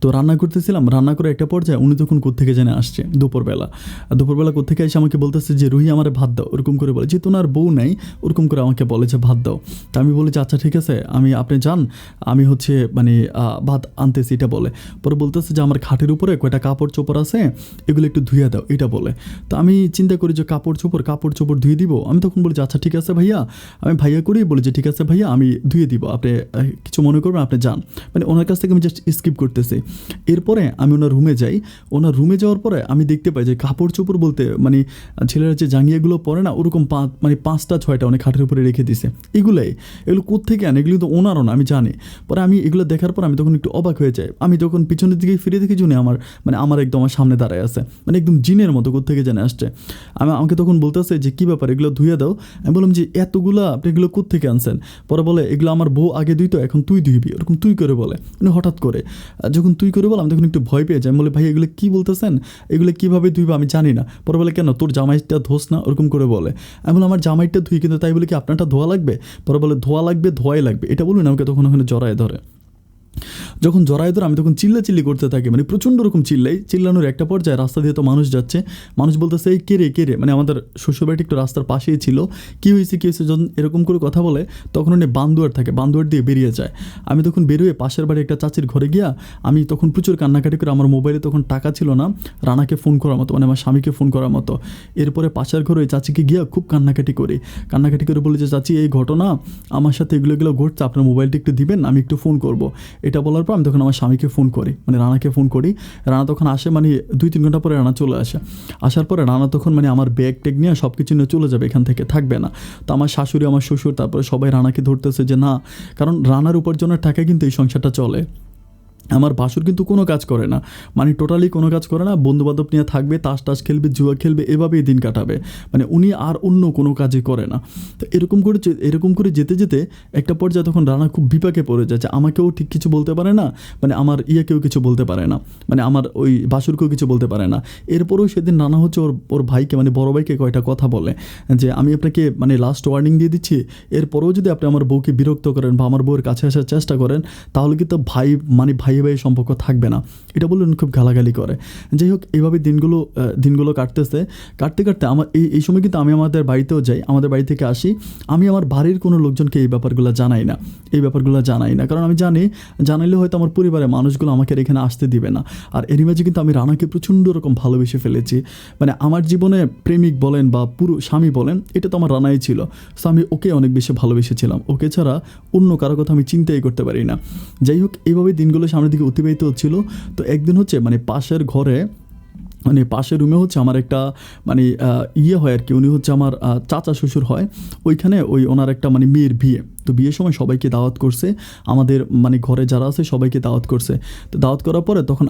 তো রান্না করে একটা পর্যায়ে উনি তখন কোত্থেকে জানে আসছে দুপুরবেলা কোত্থেকে এসে আমাকে বলতেছে যে রুহি আমার ভাত দাও, ওরকম করে বলে, যেহেতু ওনার বউ নাই ওরকম করে আমাকে বলে যে ভাত দাও। তা আমি বলি যে আচ্ছা ঠিক আছে আপনি যান, আমি হচ্ছে মানে ভাত আনতেছি, এটা বলে। পরে বলতেছে যে আমার খাটের উপরে কয়টা কাপড় চোপড় আছে এগুলো একটু ধুয়ে দাও, এটা বলে। তো আমি চিন্তা করি যে কাপড় চোপড় ধুয়ে দিব। আমি তখন বলি যে আচ্ছা ঠিক আছে ভাইয়া, আমি ভাইয়া করেই বলি যে ঠিক আছে ভাইয়া আমি ধুয়ে দিব, আপনি কিছু মনে করবেন, আপনি যান। মানে ওনার কাছ থেকে আমি জাস্ট স্কিপ করতেছি। এরপরে আমি ওনার রুমে যাই, ওনার রুমে যাওয়ার পরে আমি দেখতে পাই যে কাপড় চোপড় বলতে মানে ছেলেরা যে জাঙ্গিয়াগুলো পরে না ওরকম মানে 5টা 6টা অনেক খাটের উপরে রেখে দিছে। এগুলো কোত্থেকে ইন্ডিয়ান, এগুলো তো ওনারও না, আমি জানি। পরে আমি এগুলো দেখার পর আমি তখন একটু অবাক হয়ে যাই। আমি যখন পিছনের দিকে ফিরে দেখি জুনে আমার একদম আমার সামনে দাঁড়ায় আছে, মানে একদম জিনের মতো কোত্থেকে জানে আসছে। আমাকে তখন বলতেছে যে কী ব্যাপার, এগুলো ধুয়ে দাও। আমি বললাম যে এতগুলা আপনি এগুলো কোত্থেকে আনছেন? পরে বলে এগুলো আমার বউ আগে ধুইতো, এখন তুই ধুইবি, ওরকম তুই করে বলে। মানে হঠাৎ করে যখন তুই করে বল, আমি তখন একটু ভয় পেয়ে যাই। আমি বলে ভাই এগুলো কী বলতেছেন, এগুলো কীভাবে ধুইবো আমি জানি না। পরে বলে কেন তোর জামাইটা ধোস না, ওরকম করে বলে। আমি বলে আমার জামাইটা ধুই, কিন্তু তাই বলে কি আপনারটা ধোয়া লাগবে? পরে বলে ধোয়া লাগবে, ধোয়াই লাগবে, এটা বলুন। আমাকে তখন ওখানে জড়ায় ধরে। যখন জড়ায় ধরে আমি তখন চিল্লাচিল্লি করতে থাকি, মানে প্রচণ্ড রকম চিল্লানোর একটা পর্যায়ে রাস্তা দিয়ে তো মানুষ যাচ্ছে, মানুষ বলতেছে এই কে রে, মানে আমাদের শ্বশুরবাড়িটি একটু রাস্তার পাশেই ছিল। কী হয়েছে যখন এরকম করে কথা বলে তখন উনি বান্দুয়ার থাকে, বান্দুয়ার দিয়ে বেরিয়ে যায়। আমি তখন বেরোয় পাশের বাড়ি একটা চাচির ঘরে গিয়া আমি তখন প্রচুর কান্নাকাটি করে, আমার মোবাইলে তখন টাকা ছিল না রানাকে ফোন করার মতো, মানে আমার স্বামীকে ফোন করার মতো। এরপরে পাশের ঘরে ওই চাচিকে গিয়া খুব কান্নাকাটি করে বলি যে চাচি এই ঘটনা আমার সাথে এগুলো ঘটছে, আপনার মোবাইলটা একটু দিবেন, আমি একটু ফোন করব। এটা বলার পর আমি তখন আমার স্বামীকে ফোন করি, মানে রানাকে ফোন করি। রানা তখন আসে, মানে 2-3 ঘন্টা পরে রানা চলে আসে। আসার পরে রানা তখন মানে আমার ব্যাগ ট্যাগ নিয়ে সব কিছু নিয়ে চলে যাবে, এখান থেকে থাকবে না। তো আমার শাশুড়ি, আমার শ্বশুর, তারপরে সবাই রানাকে ধরতেছে যে না, কারণ রানার উপার্জনের টাকায় কিন্তু এই সংসারটা চলে। আমার ভাসুর কিন্তু কোনো কাজ করে না, মানে টোটালি কোনো কাজ করে না। বন্ধুবান্ধব নিয়ে থাকবে, তাস খেলবে, জুয়া খেলবে, এভাবেই দিন কাটাবে। মানে উনি আর অন্য কোনো কাজই করে না। তো এরকম করে যেতে যেতে একটা পর্যায়ে তখন রানা খুব বিপাকে পড়ে যায় যে আমাকেও ঠিক কিছু বলতে পারে না, মানে আমার কেউ কিছু বলতে পারে না, মানে আমার ওই ভাসুরকেও কিছু বলতে পারে না। এরপরেও সেদিন রানা হচ্ছে ওর ভাইকে, মানে বড় ভাইকে কয়টা কথা বলে যে আমি আপনাকে মানে লাস্ট ওয়ার্নিং দিয়ে দিচ্ছি, এরপরেও যদি আপনি আমার বউকে বিরক্ত করেন বা আমার বউয়ের কাছে আসার চেষ্টা করেন তাহলে কিন্তু ভাই সম্পর্ক থাকবে না, এটা বলে খুব গালাগালি করে। যাই হোক, এইভাবে দিনগুলো কাটতে আমার এই সময় কিন্তু আমি আমাদের বাড়িতেও যাই, আমাদের বাড়ি থেকে আসি। আমি আমার বাড়ির কোনো লোকজনকে এই ব্যাপারগুলো জানাই না, কারণ আমি জানাইলে হয়তো আমার পরিবারের মানুষগুলো আমাকে আর এখানে আসতে দিবে না। আর এরই মাঝে কিন্তু আমি রানাকে প্রচণ্ড রকম ভালোবেসে ফেলেছি, মানে আমার জীবনে প্রেমিক বলেন বা পুরো স্বামী বলেন, এটা তো আমার রানাই ছিল। সো আমি ওকে অনেক বেশি ভালোবেসেছিলাম, ওকে ছাড়া অন্য কারো কথা আমি চিন্তাই করতে পারি না। যাই হোক, এইভাবে দিনগুলো সামনের দিকে অতিবাহিত হচ্ছিল। তো একদিন হচ্ছে মানে পাশের ঘরে, মানে পাশের রুমে হচ্ছে আমার একটা মানে হয় আর কি, উনি হচ্ছে আমার চাচা শ্বশুর হয়। ওইখানে ওনার একটা মানে মেয়ের বিয়ে, তো বিয়ের সময় সবাইকে দাওয়াত করছে, আমাদের মানে ঘরে যারা আছে সবাইকে দাওয়াত করছে। তো দাওয়াত করার পরে তখন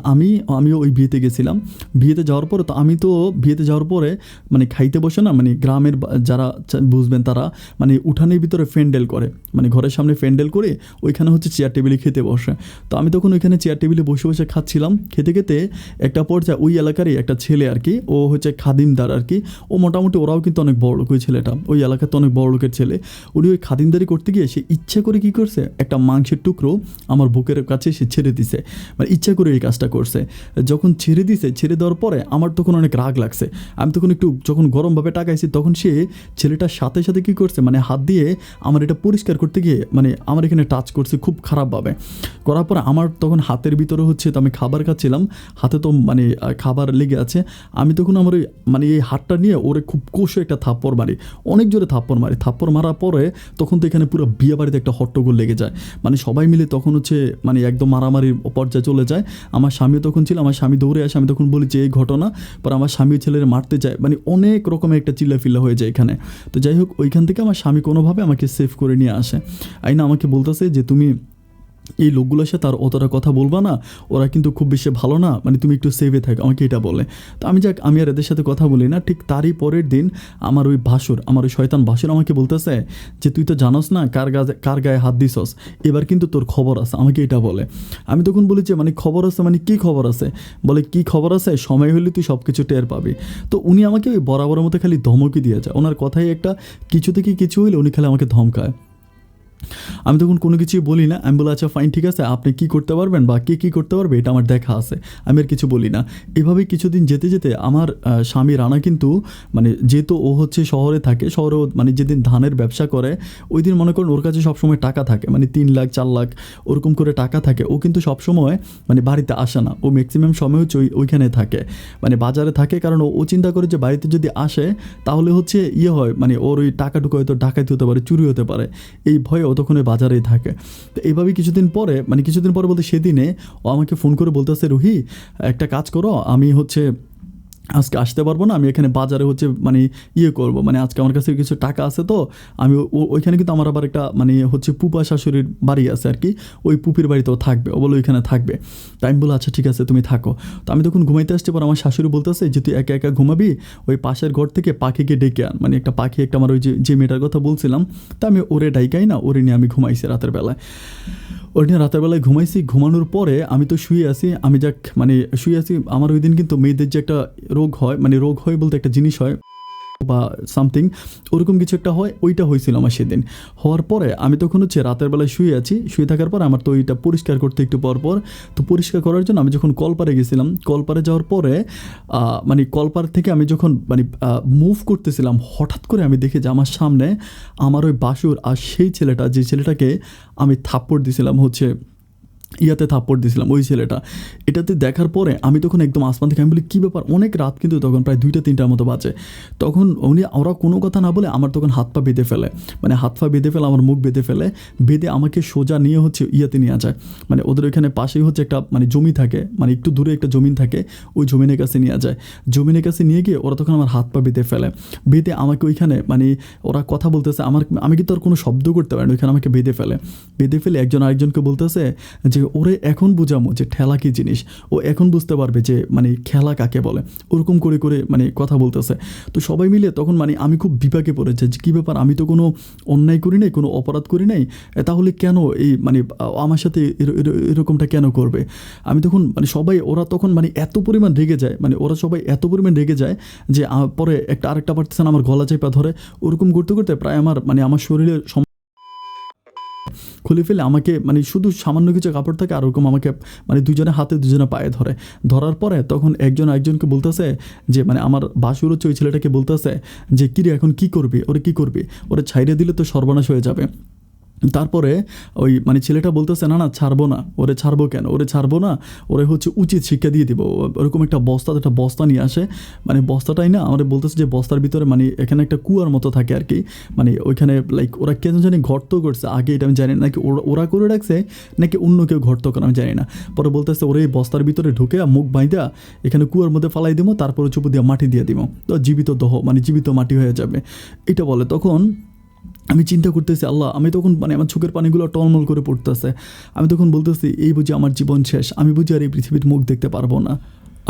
আমিও ওই বিয়েতে গেছিলাম। বিয়েতে যাওয়ার পরে তো বিয়েতে যাওয়ার পরে মানে খাইতে বসে না, মানে গ্রামের যারা বুঝবেন তারা মানে উঠানের ভিতরে ফ্যান্ডেল করে, মানে ঘরের সামনে ফ্যান্ডেল করে ওইখানে হচ্ছে চেয়ার টেবিলে খেতে বসে। তো আমি তখন ওইখানে চেয়ার টেবিলে বসে খাচ্ছিলাম। খেতে একটা পর্যায়ে ওই এলাকারই একটা ছেলে আর কি, ও হচ্ছে খাদিমদার আর কি, ও মোটামুটি ওরাও কিন্তু অনেক বড় লোক, ওই ছেলেটা ওই এলাকাতে অনেক বড় লোকের ছেলে। উনি ওই খাদিমদারি করতে গিয়ে সে ইচ্ছা করে কী করছে, একটা মাংসের টুকরো আমার বুকের কাছে সে ছেড়ে দিছে, মানে ইচ্ছা করে এই কাজটা করছে। যখন ছেড়ে দেওয়ার পরে আমার তখন অনেক রাগ লাগছে। আমি তখন একটু যখন গরমভাবে টাকাইছি, তখন সে ছেলেটার সাথে কী করছে, মানে হাত দিয়ে আমার এটা পরিষ্কার করতে গিয়ে মানে আমার এখানে টাচ করছে খুব খারাপভাবে। করার পর আমার তখন হাতের ভিতরে হচ্ছে, তো আমি খাবার খাচ্ছিলাম, হাতে তো মানে খাবার লেগে আছে। আমি তখন আমার ওই মানে এই হাতটা নিয়ে ওরে খুব কষে একটা থাপ্পড় মারি, অনেক জোরে থাপ্পড় মারার পরে তখন তো এখানে পুরো বিয়ে বাড়িতে একটা হট্টগোল লেগে যায়। মানে সবাই মিলে তখন হচ্ছে মানে একদম মারামারির পর্যায়ে চলে যায়। আমার স্বামীও তখন ছিল, আমার স্বামী দৌড়ে আসে। আমি তখন বলি যে এই ঘটনা, পর আমার স্বামী ছেলের মারতে যায়, মানে অনেক রকমের একটা চিল্লাফিল্লা হয়ে যায় এখানে। তো যাই হোক, ওইখান থেকে আমার স্বামী কোনোভাবে আমাকে সেভ করে নিয়ে আসে। আইনা আমাকে বলতেছে যে তুমি এই লোকগুলোর সাথে আর অতটা কথা বলবা না, ওরা কিন্তু খুব বেশি ভালো না, মানে তুমি একটু সেভে থাকো, আমাকে এটা বলে। তো আমি আর এদের সাথে কথা বলি না। ঠিক তারই পরের দিন আমার ওই শয়তান ভাসুর আমাকে বলতেছে যে তুই তো জানোস না কার গায়ে হাত দিছস, এবার কিন্তু তোর খবর আছে, আমাকে এটা বলে। আমি তখন বলি যে মানে খবর আছে মানে কী খবর আছে? বলে কী খবর আছে, সময় হলে তুই সব কিছু টের পাবি। তো উনি আমাকে ওই বরাবরের মতো খালি ধমকি দিয়ে যায়, ওনার কথাই একটা কিছু থেকে কিছু হইলে উনি খালি আমাকে ধমকায়। আমি তখন কোনো কিছুই বলি না। আমি বলি আচ্ছা ফাইন, ঠিক আছে, আপনি কী করতে পারবেন বা কে কী করতে পারবে এটা আমার দেখা আছে, আমি আর কিছু বলি না। এভাবেই কিছুদিন যেতে আমার স্বামী রানা কিন্তু মানে যেহেতু ও হচ্ছে শহরে থাকে, শহরেও মানে যেদিন ধানের ব্যবসা করে ওই দিন মনে করেন ওর কাছে সবসময় টাকা থাকে, মানে 3 লাখ 4 লাখ ওরকম করে টাকা থাকে। ও কিন্তু সবসময় মানে বাড়িতে আসে না, ও ম্যাক্সিমাম সময় হচ্ছে ওইখানে থাকে, মানে বাজারে থাকে। কারণ ও চিন্তা করে যে বাড়িতে যদি আসে তাহলে হচ্ছে হয়, মানে ওর ওই টাকাটুকু হয়তো ডাকাতি হতে পারে, চুরি হতে পারে, এই ভয়ে ও তখন ওই বাজারেই থাকে। তো এইভাবেই কিছুদিন পরে বলতে সেদিনে ও আমাকে ফোন করে বলতেছে রুহি একটা কাজ করো, আমি হচ্ছে আজকে আসতে পারবো না, আমি এখানে বাজারে হচ্ছে মানে ইয়ে করবো, মানে আজকে আমার কাছে কিছু টাকা আছে, তো আমি ওইখানে কিন্তু আমার আবার একটা মানে হচ্ছে পুপা শাশুড়ির বাড়ি আছে আর কি, ওই পুপির বাড়িতেও থাকবে, ও বলে ওইখানে থাকবে। তো আমি বলো আচ্ছা ঠিক আছে তুমি থাকো। তো আমি তখন ঘুমাইতে আসতে পর আমার শাশুড়ি বলতেছে যে তুই একা একা ঘুমাবি, ওই পাশের ঘর থেকে পাখিকে ডেকে আন, মানে একটা পাখি, একটা আমার ওই যে মেয়েটার কথা বলছিলাম, তা আমি ওরে ডাইকাই না, ওরে নিয়ে আমি ঘুমাইছি রাতের বেলায়। ওই দিন রাতের বেলায় ঘুমাইছি, ঘুমানোর পরে আমি তো শুয়ে আছি, আমি যাক মানে শুয়ে আছি। আমার ওই দিন কিন্তু মেয়েদের যে একটা রোগ হয়, মানে রোগ হয় বলতে একটা জিনিস হয় বা সামথিং ওরকম কিছু একটা হয়, ওইটা হয়েছিল আমার সেদিন। হওয়ার পরে আমি তখন হচ্ছে রাতের বেলায় শুয়ে আছি, শুয়ে থাকার পর আমার তো ওইটা পরিষ্কার করতে একটু পর পর, তো পরিষ্কার করার জন্য আমি যখন কলপারে গেছিলাম, কলপারে যাওয়ার পরে মানে কলপার থেকে আমি যখন মানে মুভ করতেছিলাম, হঠাৎ করে আমি দেখি যে আমার সামনে আমার ওই বাসুর আর সেই ছেলেটা, যে ছেলেটাকে আমি থাপ্পড় দিছিলাম হচ্ছে ইয়াতে থাপ্পড় দিয়েছিলাম, ওই ছেলেটা। এটাতে দেখার পরে আমি তখন একদম আসমান থেকে আমি বলি কী ব্যাপার, অনেক রাত কিন্তু তখন প্রায় 2টা-3টার মতো বাজে। তখন ওরা কোনো কথা না বলে আমার তখন হাত পা বেঁধে ফেলে, মানে হাত পা বেঁধে ফেলে, আমার মুখ বেঁধে ফেলে, বেঁধে আমাকে সোজা নিয়ে হচ্ছে ইয়াতে নিয়ে যায়, মানে ওদের ওইখানে পাশেই হচ্ছে একটা মানে জমি থাকে, মানে একটু দূরে একটা জমিন থাকে, ওই জমিনের কাছে নিয়ে যায়। জমিনের কাছে নিয়ে গিয়ে ওরা তখন আমার হাত পা বেঁধে ফেলে, বেঁধে আমাকে ওইখানে মানে ওরা কথা বলতেছে, আমি কিন্তু আর কোনো শব্দ করতে পারি না, ওইখানে আমাকে বেঁধে ফেলে। বেঁধে ফেলে একজন আরেকজনকে বলতেছে যে ওরে এখন বুঝামো যে ঠেলা কী জিনিস, ও এখন বুঝতে পারবে যে মানে খেলা কাকে বলে, ওরকম করে করে মানে কথা বলতেছে। তো সবাই মিলে তখন মানে আমি খুব বিপাকে পড়েছে যে কী ব্যাপার, আমি তো কোনো অন্যায় করি নাই, কোনো অপরাধ করি নাই, তাহলে কেন এই মানে আমার সাথে এরকমটা কেন করবে। আমি তখন মানে সবাই ওরা তখন মানে এত পরিমাণ রেগে যায়, মানে ওরা সবাই এত পরিমাণ রেগে যায় যে পরে আরেকটা পার্টিসান আমার গলা চেপা ধরে, ওরকম করতে করতে প্রায় আমার মানে আমার শরীরে খুলে ফেলে আমাকে মানে শুধু সামান্য কিছু কাপড় থাকে আর ওরকম আমাকে মানে দুজনে হাতে দুজনে পায়ে ধরে। ধরার পরে তখন একজন আরেকজনকে বলতেছে যে মানে আমার বাসুর হচ্ছে ওই ছেলেটাকে বলতেছে যে কিরে এখন কী করবি, ওরে কী করবি, ওরে ছাইড়ে দিলে তো সর্বনাশ হয়ে যাবে। তারপরে ওই মানে ছেলেটা বলতেছে না না ছাড়বো না, ওরে ছাড়বো কেন, ওরে ছাড়বো না, ওরে হচ্ছে উচিত শিক্ষা দিয়ে দিব। ওরকম একটা বস্তা নিয়ে আসে, মানে বস্তাটাই না আমাদের বলতেছে যে বস্তার ভিতরে মানে এখানে একটা কুয়ার মতো থাকে আর কি, মানে ওইখানে লাইক ওরা কেন জানি গর্ত করছে আগে, এটা আমি জানি না, নাকি ওরা করে রাখছে নাকি অন্য কেউ গর্ত করে আমি জানি না। পরে বলতেছে ওরে এই বস্তার ভিতরে ঢুকে মুখ বাইন্দা এখানে কুয়ার মধ্যে ফালাই দিব, তারপরে চুপু দিয়ে মাটি দিয়ে দিব, তো জীবিত দহ মানে জীবিত মাটি হয়ে যাবে, এটা বলে। তখন আমি চিন্তা করতেছি আল্লাহ, আমি তখন মানে আমার চোখের পানিগুলো টলমল করে পড়তেছে। আমি তখন বলতেছি এই বুঝি আমার জীবন শেষ, আমি বুঝি আর এই পৃথিবীর মুখ দেখতে পারবো না,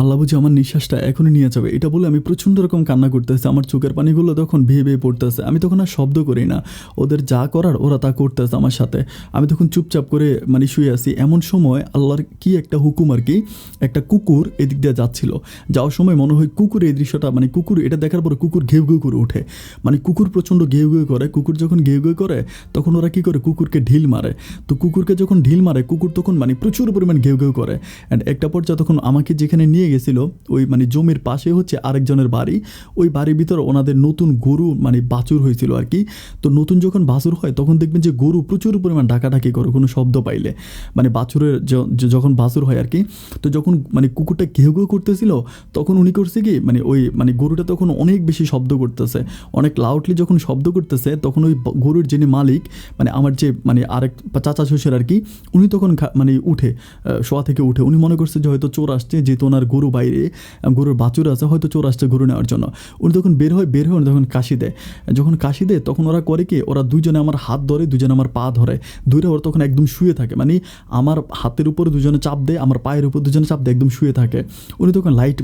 আল্লাহ বুঝি আমার নিঃশ্বাসটা এখনই নিয়ে যাবে, এটা বলে আমি প্রচণ্ড রকম কান্না করতেছে, আমার চোখের পানিগুলো তখন ভেয়ে ভেয়ে পড়তেছে। আমি তখন আর শব্দ করি না, ওদের যা করার ওরা তা করতেছে আমার সাথে। আমি তখন চুপচাপ করে মানে শুয়ে আছি। এমন সময় আল্লাহর কি একটা হুকুম আর কি, একটা কুকুর এদিক দিয়ে যাচ্ছিল, যাওয়ার সময় মনে হয় কুকুর এই দৃশ্যটা মানে কুকুর এটা দেখার পরে কুকুর ঘেউ ঘেউ করে ওঠে, মানে কুকুর প্রচণ্ড ঘেউ ঘেউ করে। কুকুর যখন ঘেউ ঘেউ করে তখন ওরা কী করে, কুকুরকে ঢিল মারে। তো কুকুরকে যখন ঢিল মারে কুকুর তখন মানে প্রচুর পরিমাণ ঘেউ ঘেউ করে। অ্যান্ড একটা পর্যায়ে তখন আমাকে যেখানে নিয়ে গেছিলো ওই মানে জমির পাশে হচ্ছে আরেকজনের বাড়ি, ওই বাড়ির ভিতরে ওনাদের নতুন গরু মানে বাছুর হয়েছিল আর কি। তো নতুন যখন বাছুর হয় তখন দেখবেন যে গরু প্রচুর পরিমাণ ডাকাডাকি করে কোনো শব্দ পাইলে, মানে বাছুরের যখন বাছুর হয় আর কি। তো যখন মানে কুকুরটা ঘেউ ঘেউ করতেছিল তখন উনি করছে কি মানে ওই মানে গরুটা তখন অনেক বেশি শব্দ করতেছে, অনেক লাউডলি যখন শব্দ করতেছে তখন ওই গরুর যিনি মালিক মানে আমার যে মানে আরেক চাচা শ্বশুর আর কি, উনি তখন মানে উঠে শোয়া থেকে উঠে উনি মনে করছে যে হয়তো চোর আসছে, যেহেতু ওনার গরু বাইরে, গরুর বাছুর আছে, হয়তো চোর আসছে গরু নেওয়ার জন্য। উনি তখন বের হয়ে উনি তখন কাশি দেয়। যখন কাশি দেয় তখন ওরা করে কি, ওরা দুজনে আমার হাত ধরে, দুজনে আমার পা ধরে, ওরা তখন একদম শুয়ে থাকে, মানে আমার হাতের উপরে দুজনে চাপ দেয়, আমার পায়ের উপর দুজনে চাপ দেয়, একদম শুয়ে থাকে। উনি তখন লাইট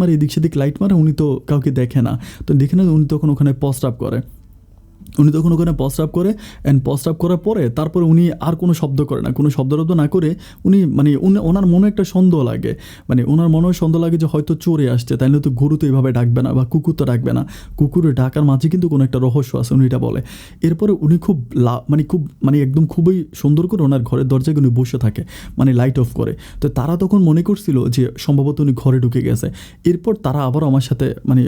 মারে এদিক সেদিক লাইট মারে, উনি তো কাউকে দেখে না, তো দেখে না উনি তখন ওখানে প্রস্রাব করে। উনি তখন ওখানে প্রস্রাব করে, অ্যান্ড প্রস্রাব করার পরে তারপরে উনি আর কোনো শব্দ করে না, কোনো শব্দ না করে উনি মানে ওনার মনে একটা সন্দেহ লাগে, মানে ওনার মনেও সন্দেহ লাগে যে হয়তো চোরে আসছে, তাই না, তো গরু তো এইভাবে ডাকবে না বা কুকুর তো ডাকবে না, কুকুরের ডাকার মাঝে কিন্তু কোনো একটা রহস্য আছে, উনি এটা বলে। এরপরে উনি খুব মানে একদম খুবই সুন্দর করে ওনার ঘরের দরজায় উনি বসে থাকে, মানে লাইট অফ করে। তো তারা তখন মনে করছিল যে সম্ভবত উনি ঘরে ঢুকে গেছে। এরপর তারা আবার আমার সাথে মানে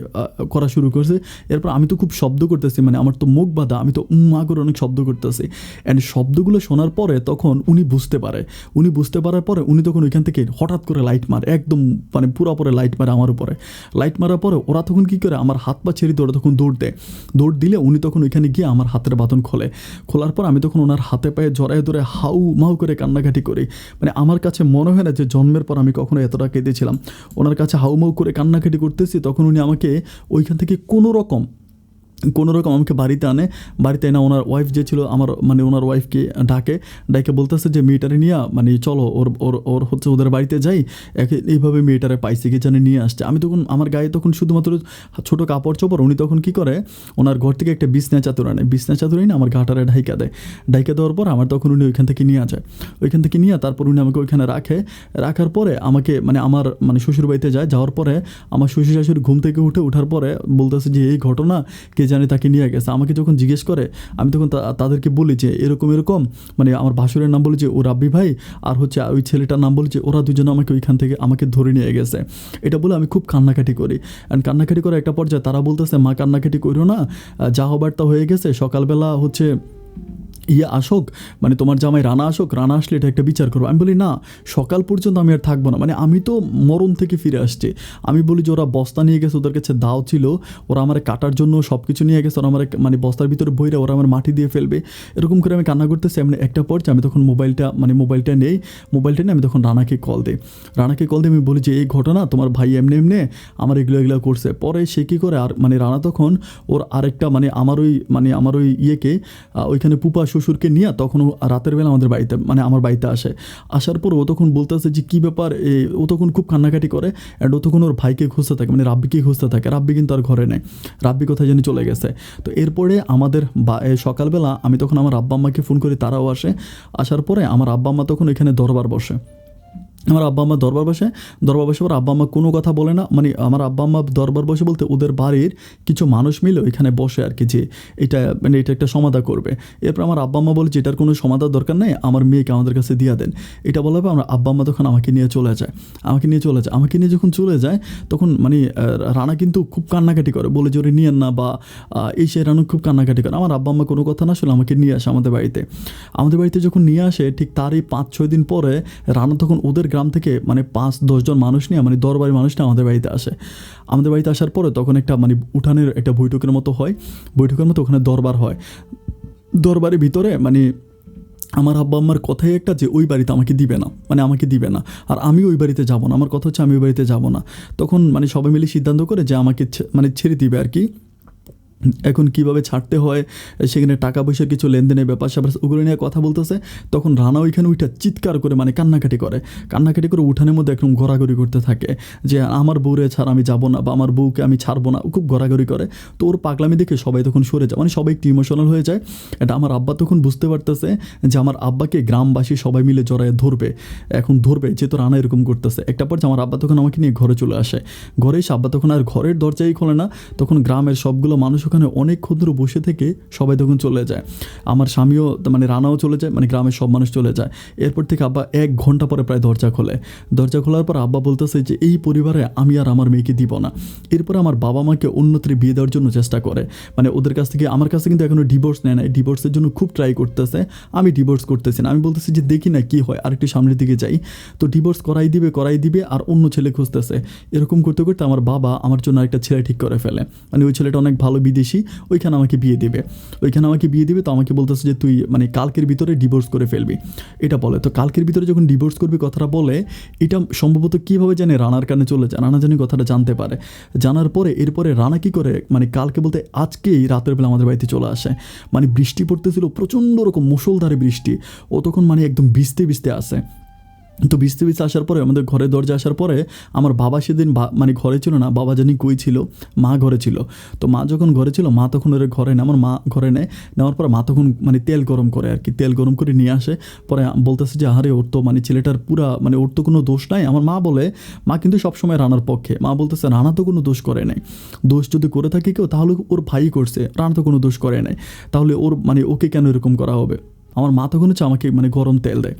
করা শুরু করছে। এরপর আমি তো খুব শব্দ করতেছি, মানে আমার তো মুখ বাঁধা, আমি তো মা করে অনেক শব্দ করতেছি। অ্যান্ড শব্দগুলো শোনার পরে তখন উনি বুঝতে পারে, উনি বুঝতে পারার পরে উনি তখন ওইখান থেকে হঠাৎ করে লাইট মারে, একদম মানে পুরো পরে লাইট মারে আমার উপরে। লাইট মারার পরে ওরা তখন কী করে, আমার হাত পা ছেড়ে দিয়ে ওরা তখন দৌড় দেয়। দৌড় দিলে উনি তখন ওইখানে গিয়ে আমার হাতের বাঁধন খোলে। খোলার পর আমি তখন ওনার হাতে পায়ে জড়ায় ধরে হাউ মাউ করে কান্নাকাটি করি। মানে আমার কাছে মনে হয় না যে জন্মের পর আমি কখনো এতটা কেঁদেছিলাম। ওনার কাছে হাউ মাউ করে কান্নাকাটি করতেছি, তখন উনি আমাকে ওইখান থেকে কোনো রকম আমাকে বাড়িতে আনে। বাড়িতে এনে ওনার ওয়াইফ যে ছিল আমার, মানে ওনার ওয়াইফকে ডাকে বলতেছে যে মেয়েটারে নিয়ে মানে চলো ওর ওর ওর হচ্ছে ওদের বাড়িতে যাই, এইভাবে মেয়েটারে পাইছে কি জানে নিয়ে আসছে। আমি তখন আমার গায়ে তখন শুধুমাত্র ছোটো কাপড় চোপড়, উনি তখন কী করে ওনার ঘর থেকে একটা বিছনা চাদর আনে, বিছনা চাদর এনে আমার গাটারে ঢাইকা দেয়। ঢাইকা দেওয়ার পর আমার তখন উনি ওইখান থেকে নিয়ে যায়। ওইখান থেকে নিয়ে তারপর উনি আমাকে ওইখানে রাখার পরে আমাকে মানে আমার মানে শ্বশুর বাড়িতে যায়। যাওয়ার পরে আমার শ্বশুর শাশুড়ি ঘুম থেকে ওঠার পরে বলতেছে যে এই ঘটনা কে জানে তাকে নিয়ে গেছে। আমাকে যখন জিজ্ঞেস করে আমি তখন তাদেরকে বলি যে এরকম মানে আমার ভাসুরের নাম বলি যে ও রাব্বি ভাই, আর হচ্ছে ওই ছেলেটার নাম বলি যে ওরা দুজনে আমাকে ওইখান থেকে আমাকে ধরে নিয়ে গেছে। এটা বলে আমি খুব কান্নাকাটি করি। অ্যান্ড কান্নাকাটি করে একটা পর্যায়ে তারা বলতেছে মা কান্নাকাটি করিও না, যা হবার তা হয়ে গেছে, সকালবেলা হচ্ছে আসুক, মানে তোমার জামাই রানা আসুক, রানা আসলে এটা একটা বিচার করবো। আমি বলি না, সকাল পর্যন্ত আমি আর থাকবো না, মানে আমি তো মরণ থেকে ফিরে আসছি। আমি বলি যে ওরা বস্তা নিয়ে গেছে, ওদের কাছে দাও ছিল, ওরা আমার কাটার জন্য সব কিছু নিয়ে গেছে, ওরা আমার মানে বস্তার ভিতরে বইরা ওরা আমার মাটি দিয়ে ফেলবে, এরকম করে আমি কান্না করতেছি। এমনি একটা পর্যায়ে আমি তখন মোবাইলটা নিয়ে আমি তখন রানাকে কল দিই। আমি বলি যে এই ঘটনা তোমার ভাই এমনি আমার এগুলো করছে। পরে সে কী করে, আর মানে রানা তখন ওর আরেকটা মানে আমার ওই ইয়েকে ওইখানে পুপা শ্বশুরকে নিয়ে তখন ও রাতের বেলা আমাদের বাড়িতে মানে আমার বাড়িতে আসার পর ও তখন বলতেছে যে কী ব্যাপার, ও তখন খুব কান্নাকাটি করে। অ্যান্ড ও তখন ওর ভাইকে খুঁজতে থাকে, মানে রাব্বিকেই খুঁজতে থাকে। রাব্বি কিন্তু আর ঘরে নেই, রাব্বি কোথায় জানি চলে গেছে। তো এরপরে আমাদের সকালবেলা আমি তখন আমার আব্বা আম্মাকে ফোন করি, তারাও আসার পরে আমার আব্বা আম্মা তখন এখানে দরবার বসে। আমার আব্বা আম্মা দরবার বসে পর আব্বা আম্মা কোনো কথা বলে না, মানে আমার আব্বা আম্মা দরবার বসে বলতে ওদের বাড়ির কিছু মানুষ মিলে ওইখানে বসে আর কি, যে এটা একটা সমাধা করবে। এরপর আমার আব্বা আম্মা বলে যে এটার কোনো সমাধার দরকার নেই, আমার মেয়েকে আমাদের কাছে দিয়ে দেন। এটা বলার পর আমার আব্বা আম্মা তখন আমাকে নিয়ে চলে যায়। আমাকে নিয়ে যখন চলে যায় তখন মানে রানা কিন্তু খুব কান্নাকাটি করে, বলে যে ওরে নিয়েন না বা সে রানা খুব কান্নাকাটি করে। আমার আব্বা আম্মা কোনো কথা না শুনে আমাকে নিয়ে আসে আমাদের বাড়িতে যখন নিয়ে আসে ঠিক তারই 5-6 দিন পরে রানা তখন ওদের গ্রাম থেকে মানে 5-10 জন মানুষ নিয়ে মানে দরবারি মানুষ নিয়ে আমাদের বাড়িতে আসে। আমাদের বাড়িতে আসার পরে তখন একটা মানে উঠানের একটা বৈঠকের মতো হয়, ওখানে দরবার হয়। দরবারের ভিতরে মানে আমার আব্বা আম্মার কথাই একটা যে ওই বাড়িতে আমাকে দিবে না, আর আমি ওই বাড়িতে যাব না। আমার কথা হচ্ছে আমি ওই বাড়িতে যাব না। তখন মানে সবাই মিলে সিদ্ধান্ত করে যে আমাকে মানে ছেড়ে দিবে আর কি। এখন কিভাবে ছাড়তে হয়, সেখানে টাকা পয়সার কিছু লেনদেনের ব্যাপার স্যাপার ওগুলো নিয়ে কথা বলতেছে। তখন রানা ওইখানে ওইটা চিৎকার করে মানে কান্নাকাটি করে উঠানের মধ্যে একদম ঘোরাঘুরি করতে থাকে যে আমার বউরে ছাড়া আমি যাব না, বা আমার বউকে আমি ছাড়বো না। খুব ঘোরাঘুরি করে। তো ওর পাগলামি দেখে সবাই তখন সরে যায়, মানে সবাই একটু ইমোশনাল হয়ে যায়। এটা আমার আব্বা তখন বুঝতে পারতেছে যে আমার আব্বাকে গ্রামবাসী সবাই মিলে জড়ায় ধরবে, যেহেতু রানা এরকম করতেছে। একটা পর আমার আব্বা তখন আমাকে নিয়ে ঘরে চলে আসে। ঘরে এসে আব্বা তখন আর ঘরের দরজাই খোলে না, তখন গ্রামের সবগুলো মানুষ ওখানে অনেকক্ষণ ধরে বসে থেকে সবাই তখন চলে যায়। আমার স্বামীও মানে রানাও চলে যায়, মানে গ্রামের সব মানুষ চলে যায়। এরপর থেকে আব্বা 1 ঘন্টা পরে প্রায় দরজা খোলার পর আব্বা বলতেছে যে এই পরিবারে আমি আর আমার মেয়েকে দিব না। এরপরে আমার বাবা মাকে অন্যত্রে বিয়ে দেওয়ার জন্য চেষ্টা করে, মানে ওদের কাছ থেকে আমার কাছে কিন্তু এখনও ডিভোর্স নেয় নাই, ডিভোর্সের জন্য খুব ট্রাই করতেছে। আমি ডিভোর্স করতেছি না, আমি বলতেছি যে দেখি না কি হয়, আরেকটু সামনের দিকে যাই। তো ডিভোর্স করাই দিবে আর অন্য ছেলে খুঁজতেছে। এরকম করতে করতে আমার বাবা আমার জন্য একটা ছেলে ঠিক করে ফেলে, মানে ওই ছেলেটা অনেক ভালো বিদেশি, ওইখানে আমাকে বিয়ে দিবে। তো আমাকে বলতেছে যে তুই মানে কালকের ভিতরে ডিভোর্স করে ফেলবি, এটা বলে। তো কালকের ভিতরে যখন ডিভোর্স করবি কথাটা বলে, এটা সম্ভবত কীভাবে জানে রানার কানে চলে যায়, রানা জানি কথাটা জানতে পারে। জানার পরে এরপরে রানা কী করে, মানে কালকে বলতে আজকেই রাতের বেলা আমাদের বাড়িতে চলে আসে। মানে বৃষ্টি পড়তেছিল, প্রচণ্ড রকম মুষলধারে বৃষ্টি। ও তখন মানে একদম ভিজতে আসে। তো ভিজতে আসার পরে আমাদের ঘরের দরজা আসার পরে আমার বাবা সেদিন মানে ঘরে ছিল না, বাবা জানি কই ছিল, মা ঘরে ছিল। তো মা যখন ঘরে ছিল, মা তখন ওর ঘরে নেয়, আমার মা ঘরে নেওয়ার পর মা তখন মানে তেল গরম করে আর কি, তেল গরম করে নিয়ে আসে। পরে বলতেছে যে আরে ওর তো মানে ছেলেটার পুরা মানে ওর তো কোনো দোষ নাই। আমার মা কিন্তু সবসময় রানার পক্ষে। মা বলতেছে রানা তো কোনো দোষ করে নাই, দোষ যদি করে থাকে কেউ তাহলে ওর ভাই করছে, রানা তো কোনো দোষ করে নাই, তাহলে ওর মানে ওকে কেন এরকম করা হবে। আমার মা তখন হচ্ছে আমাকে মানে গরম তেল দেয়।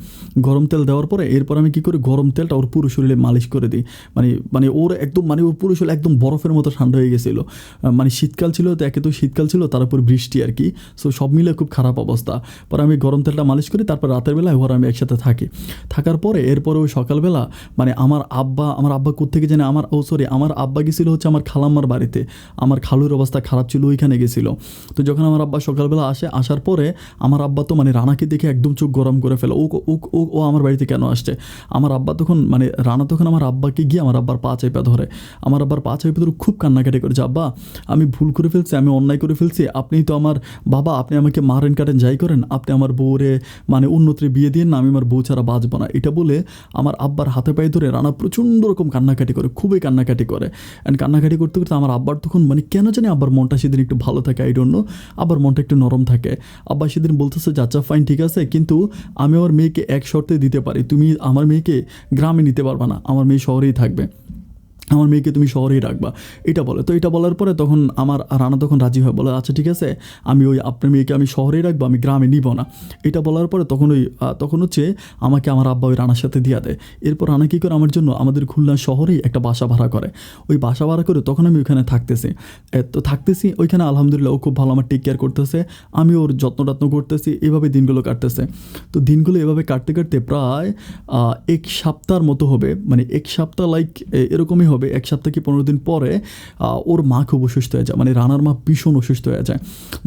গরম তেল দেওয়ার পরে এরপর আমি কী করি, গরম তেলটা ওর পুরো শরীরে মালিশ করে দিই। মানে মানে ওর একদম মানে ওর পুরো শরীর একদম বরফের মতো ঠান্ডা হয়ে গেছিলো। মানে শীতকাল ছিল, তো একে তো শীতকাল ছিল, তার উপর বৃষ্টি আর কি। সো সব মিলে খুব খারাপ অবস্থা। পরে আমি গরম তেলটা মালিশ করি, তারপর রাতের বেলায় ওর আমি একসাথে থাকি। থাকার পরে এরপরে ওই সকালবেলা মানে আমার আব্বা কোত্থেকে জানে আমার আব্বা গেছিলো হচ্ছে আমার খালাম্মার বাড়িতে। আমার খালুর অবস্থা খারাপ ছিল, ওইখানে গেছিলো। তো যখন আমার আব্বা সকালবেলা আসার পরে আমার আব্বা তো মানে রানাকে দেখে একদম চোখ গরম করে ফেলে। ও ও ও ও আমার বাড়িতে কেন আসছে? আমার আব্বা তখন মানে রানা তখন আমার আব্বাকে গিয়ে আমার আব্বার পা চেপে ধরে। আমার আব্বার পা চেপে ধরে খুব কান্নাকাটি করেছে, আব্বা আমি ভুল করে ফেলছি, আমি অন্যায় করে ফেলছি, আপনিই তো আমার বাবা, আপনি আমাকে মারেন কাটেন যাই করেন, আপনি আমার বউরে মানে উন্নতির বিয়ে দিয়ে না, আমি আমার বউ ছাড়া বাঁচবো না। এটা বলে আমার আব্বার হাতে পায়ে ধরে রানা প্রচণ্ড রকম কান্নাকাটি করে, খুবই কান্নাকাটি করে। অ্যান্ড কান্নাকাটি করতে করতে আমার আব্বার তখন মানে কেন জানি আব্বার মনটা সেদিন একটু ভালো থাকে, আই ডোন্ট নো, আব্বার মনটা একটু নরম থাকে। আব্বা সেদিন বলতেছে যে আচ্ছা ফাইন ঠিক আছে, কিন্তু আমি আমার মেয়েকে এক শর্তে দিতে পারি, তুমি আমার মেয়েকে গ্রামে নিতে পারবা না, আমার মেয়ে শহরেই থাকবে, আমার মেয়েকে তুমি শহরেই রাখবা, এটা বলে। তো এটা বলার পরে তখন আমার রানা তখন রাজি হয়, বলে আচ্ছা ঠিক আছে, আমি ওই আপনার মেয়েকে আমি শহরেই রাখবো, আমি গ্রামে নিব না। এটা বলার পরে তখন হচ্ছে আমাকে আমার আব্বা ওই রানার সাথে দিয়া দেয়। এরপর রানা কী করে আমার জন্য আমাদের খুলনা শহরেই একটা বাসা ভাড়া করে। ওই বাসা ভাড়া করে তখন আমি ওইখানে থাকতেছি ওইখানে আলহামদুলিল্লাহ ও খুব ভালো আমার টেক কেয়ার করতেছে, আমি ওর যত্ন করতেছি, এভাবে দিনগুলো কাটতেছে। তো দিনগুলো এভাবে কাটতে কাটতে প্রায় এক সপ্তাহের মতো হবে, মানে এক সপ্তাহ এরকমই হবে। এক সপ্তাহ কি 15 দিন পরে ওর মা খুব অসুস্থ হয়ে যায়, মানে রানার মা ভীষণ অসুস্থ হয়ে যায়।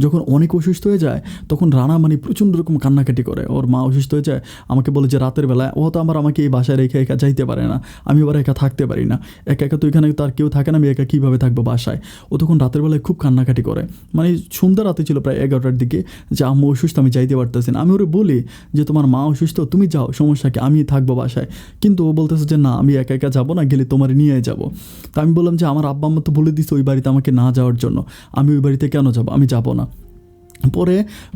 যখন অনেক অসুস্থ হয়ে যায় তখন রানা মানে প্রচণ্ড রকম কান্নাকাটি করে। ওর মা অসুস্থ হয়ে যায়, আমাকে বলে যে রাতের বেলায় ও তো আমাকে এই বাসায় রেখে একা যাইতে পারে না, আমি আবার একা থাকতে পারি না, একা তো এখানে তার কেউ থাকে না, আমি একা কীভাবে থাকবো বাসায়। ও তখন রাতের বেলায় খুব কান্নাকাটি করে, মানে সন্ধ্যা রাতে ছিল প্রায় 11টার দিকে, যে আম্মু অসুস্থ, আমি যাইতে পারতেছি না। আমি ওরে বলি যে তোমার মা অসুস্থ, তুমি যাও, সমস্যা কি, আমি থাকবো বাসায়। কিন্তু ও বলতেছে যে না, আমি একা যাবো না, গেলে তোমার নিয়ে যাবো। তা আমি বললাম যে আমার আব্বা আম্মা তো বলে দিচ্ছে ওই বাড়িতে আমাকে না যাওয়ার জন্য, আমি ওই বাড়িতে কেন যাবো, আমি যাবো না। পরে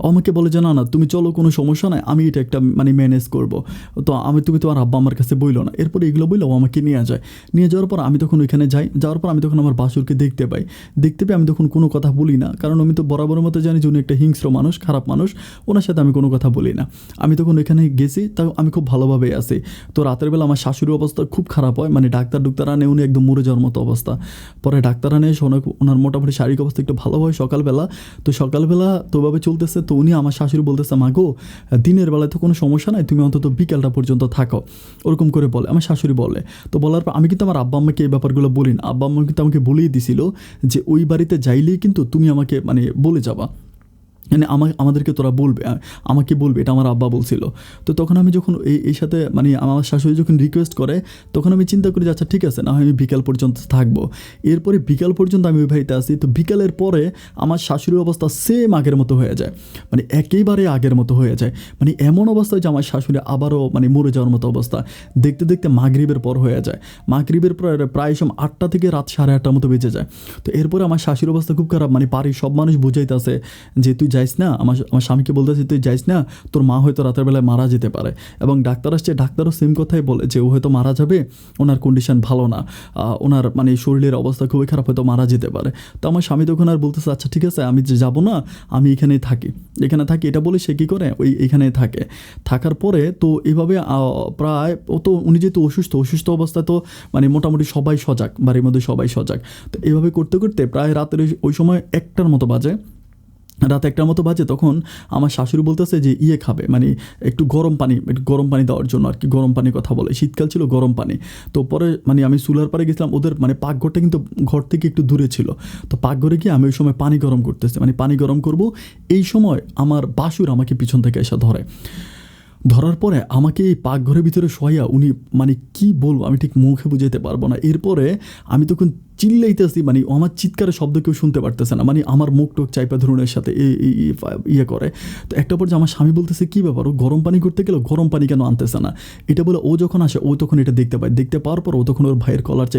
আমাকে বলে যে না তুমি চলো, কোনো সমস্যা নাই, আমি এটা একটা মানে ম্যানেজ করবো, তো তুমি তোমার আব্বা আমার কাছে বইলো না। এরপরে এগুলো বললো আমাকে নিয়ে যাওয়ার পর আমি তখন ওইখানে যাওয়ার পর আমি তখন আমার বাসুরকে দেখতে পাই। আমি তখন কোনো কথা বলি না, কারণ আমি তো বরাবরের মতো জানি যে উনি একটা হিংস্র মানুষ, খারাপ মানুষ, ওনার সাথে আমি কোনো কথা বলি না। আমি তখন ওইখানে গেছি, তাও আমি খুব ভালোভাবেই আছি। তো রাতের বেলা আমার শাশুড়ির অবস্থা খুব খারাপ হয়, মানে ডাক্তার আনে, উনি একদম মরে যাওয়ার মতো অবস্থা। পরে ডাক্তার আনে, ওনার মোটামুটি শারীরিক অবস্থা একটু ভালো হয় সকালবেলা। তো সকালবেলা তো ওভাবে চলতেছে। তো উনি আমার শাশুড়ি বলতেছে, মা গো দিনের বেলায় তো কোনো সমস্যা নাই, তুমি অন্তত বিকালটা পর্যন্ত থাকো, ওরকম করে বলে আমার শাশুড়ি বলে। তো বলার পর আমি কিন্তু আমার আব্বা আম্মাকে এই ব্যাপারগুলো বলি না। আব্বা আম্মা কিন্তু আমাকে বলেই দিছিল যে ওই বাড়িতে যাইলেই কিন্তু তুমি আমাকে মানে বলে যাবা, মানে আমাদেরকে তোরা বলবে, আমাকে বলবে, এটা আমার আব্বা বলছিল। তো তখন আমি যখন এই সাথে মানে আমার শাশুড়ি যখন রিকোয়েস্ট করে, তখন আমি চিন্তা করি যে আচ্ছা ঠিক আছে, না হয় আমি বিকাল পর্যন্ত থাকবো। এরপরে বিকাল পর্যন্ত আমি ওই বাড়িতে আসি। তো বিকালের পরে আমার শাশুড়ির অবস্থা সেম আগের মতো হয়ে যায়, মানে একেবারে আগের মতো হয়ে যায়। মানে এমন অবস্থায় যে আমার শাশুড়ি আবারও মানে মরে যাওয়ার মতো অবস্থা। দেখতে দেখতে মাগরিবের পর হয়ে যায়, মাগরিবের পর প্রায় সময় 8টা থেকে রাত 8:30টার মতো বেজে যায়। তো এরপরে আমার শাশুড়ির অবস্থা খুব খারাপ, মানে বাড়ির সব মানুষ বুঝাইতেছে যে তুই যাইস না, আমার স্বামীকে বলতেছে তুই যাইস না, তোর মা হয়তো রাতের বেলায় মারা যেতে পারে। এবং ডাক্তার আসছে, ডাক্তারও সেম কথাই বলে যে ও হয়তো মারা যাবে, ওনার কন্ডিশন ভালো না, ওনার মানে শরীরের অবস্থা খুবই খারাপ, হয়তো মারা যেতে পারে। তো আমার স্বামী তখন আর বলতেছে আচ্ছা ঠিক আছে, আমি যে যাবো না, আমি এখানেই থাকি। এটা বলে সে কী করে এইখানেই থাকে। থাকার পরে তো এভাবে প্রায় তো উনি যেহেতু অসুস্থ অবস্থায়, তো মানে মোটামুটি সবাই সজাগ, বাড়ির মধ্যে সবাই সজাগ। তো এভাবে করতে করতে প্রায় রাতের ওই সময় 1টার মতো বাজে, রাত 1টার মতো বাজে। তখন আমার শাশুড়ি বলতেছে যে খাবে, মানে একটু গরম পানি দেওয়ার জন্য আর কি, গরম পানির কথা বলে, শীতকাল ছিল, গরম পানি। তো পরে মানে আমি চুলার পাড়ে গেছিলাম, ওদের মানে পাকঘরটা কিন্তু ঘর থেকে একটু দূরে ছিল। তো পাকঘরে গিয়ে আমি ওই সময় পানি গরম করতেছি, মানে পানি গরম করব, এই সময় আমার বাসুর আমাকে পিছন থেকে এসে ধরার পরে আমাকে এই পাকঘরের ভিতরে শোয়া, উনি মানে কি বলবো আমি ঠিক মুখে বুঝাইতে পারবো না। এরপরে আমি তখন চিল্লাইতেছি, মানে আমার চিৎকারের শব্দ কেউ শুনতে পারতেছে না, মানে আমার মুখ টোক চাইপা ধরনের সাথে করে। তো একটা পর্যায়ে আমার স্বামী বলতেছে কী ব্যাপার, ও গরম পানি করতে গেলে গরম পানি কেন আনতেছে না, এটা বলে ও যখন আসে ও তখন এটা দেখতে পাওয়ার পর ও তখন ওর ভাইয়ের কলার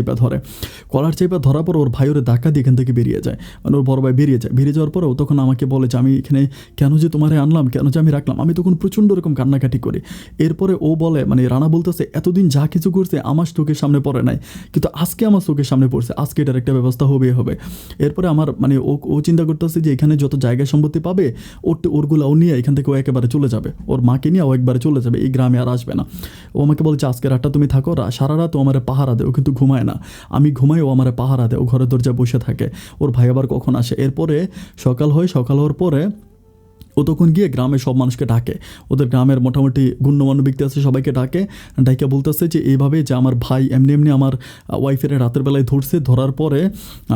চাইপা ধরার পর ওর ভাই ওরে ধাক্কা দিয়ে এখান থেকে বেরিয়ে যায়, মানে ওর বড় ভাই বেরিয়ে যাওয়ার পরে ও তখন আমাকে বলে যে আমি এখানে কেন যে তোমারে আনলাম, কেন যে আমি রাখলাম। আমি তখন প্রচণ্ড রকম কান্নাকাটি করি। এরপরে ও বলে, মানে রানা বলতেছে এতদিন যা কিছু করছে আমার চোখের সামনে পড়ে নাই, কিন্তু আজকে আমার চোখের সামনে পড়ছে, আজকে এটার একটা ব্যবস্থা হবেই হবে। এরপরে আমার মানে ও চিন্তা করতেছে যে এখানে যত জায়গা সম্পত্তি পাবে ওরগুলাও নিয়ে এখান থেকে ও একেবারে চলে যাবে, ওর মাকে নিয়ে ও একবারে চলে যাবে, এই গ্রামে আর আসবে না। ও আমাকে বলছে আজকে রাতটা তুমি থাকো, সারা রাত ও আমার পাহারা দেয়, ও কিন্তু ঘুমায় না, আমি ঘুমাই ও আমার পাহারা দেয়, ও ঘরের দরজায় বসে থাকে, ওর ভাই আবার কখন আসে। এরপরে সকাল হওয়ার পরে ও তখন গিয়ে গ্রামের সব মানুষকে ডাকে, ওদের গ্রামের মোটামুটি গণ্যমান্য ব্যক্তি আছে সবাইকে ডাকে, ডাইকে বলতেছে যে এইভাবে যে আমার ভাই এমনি আমার ওয়াইফের রাতের বেলায় ধরছে, ধরার পরে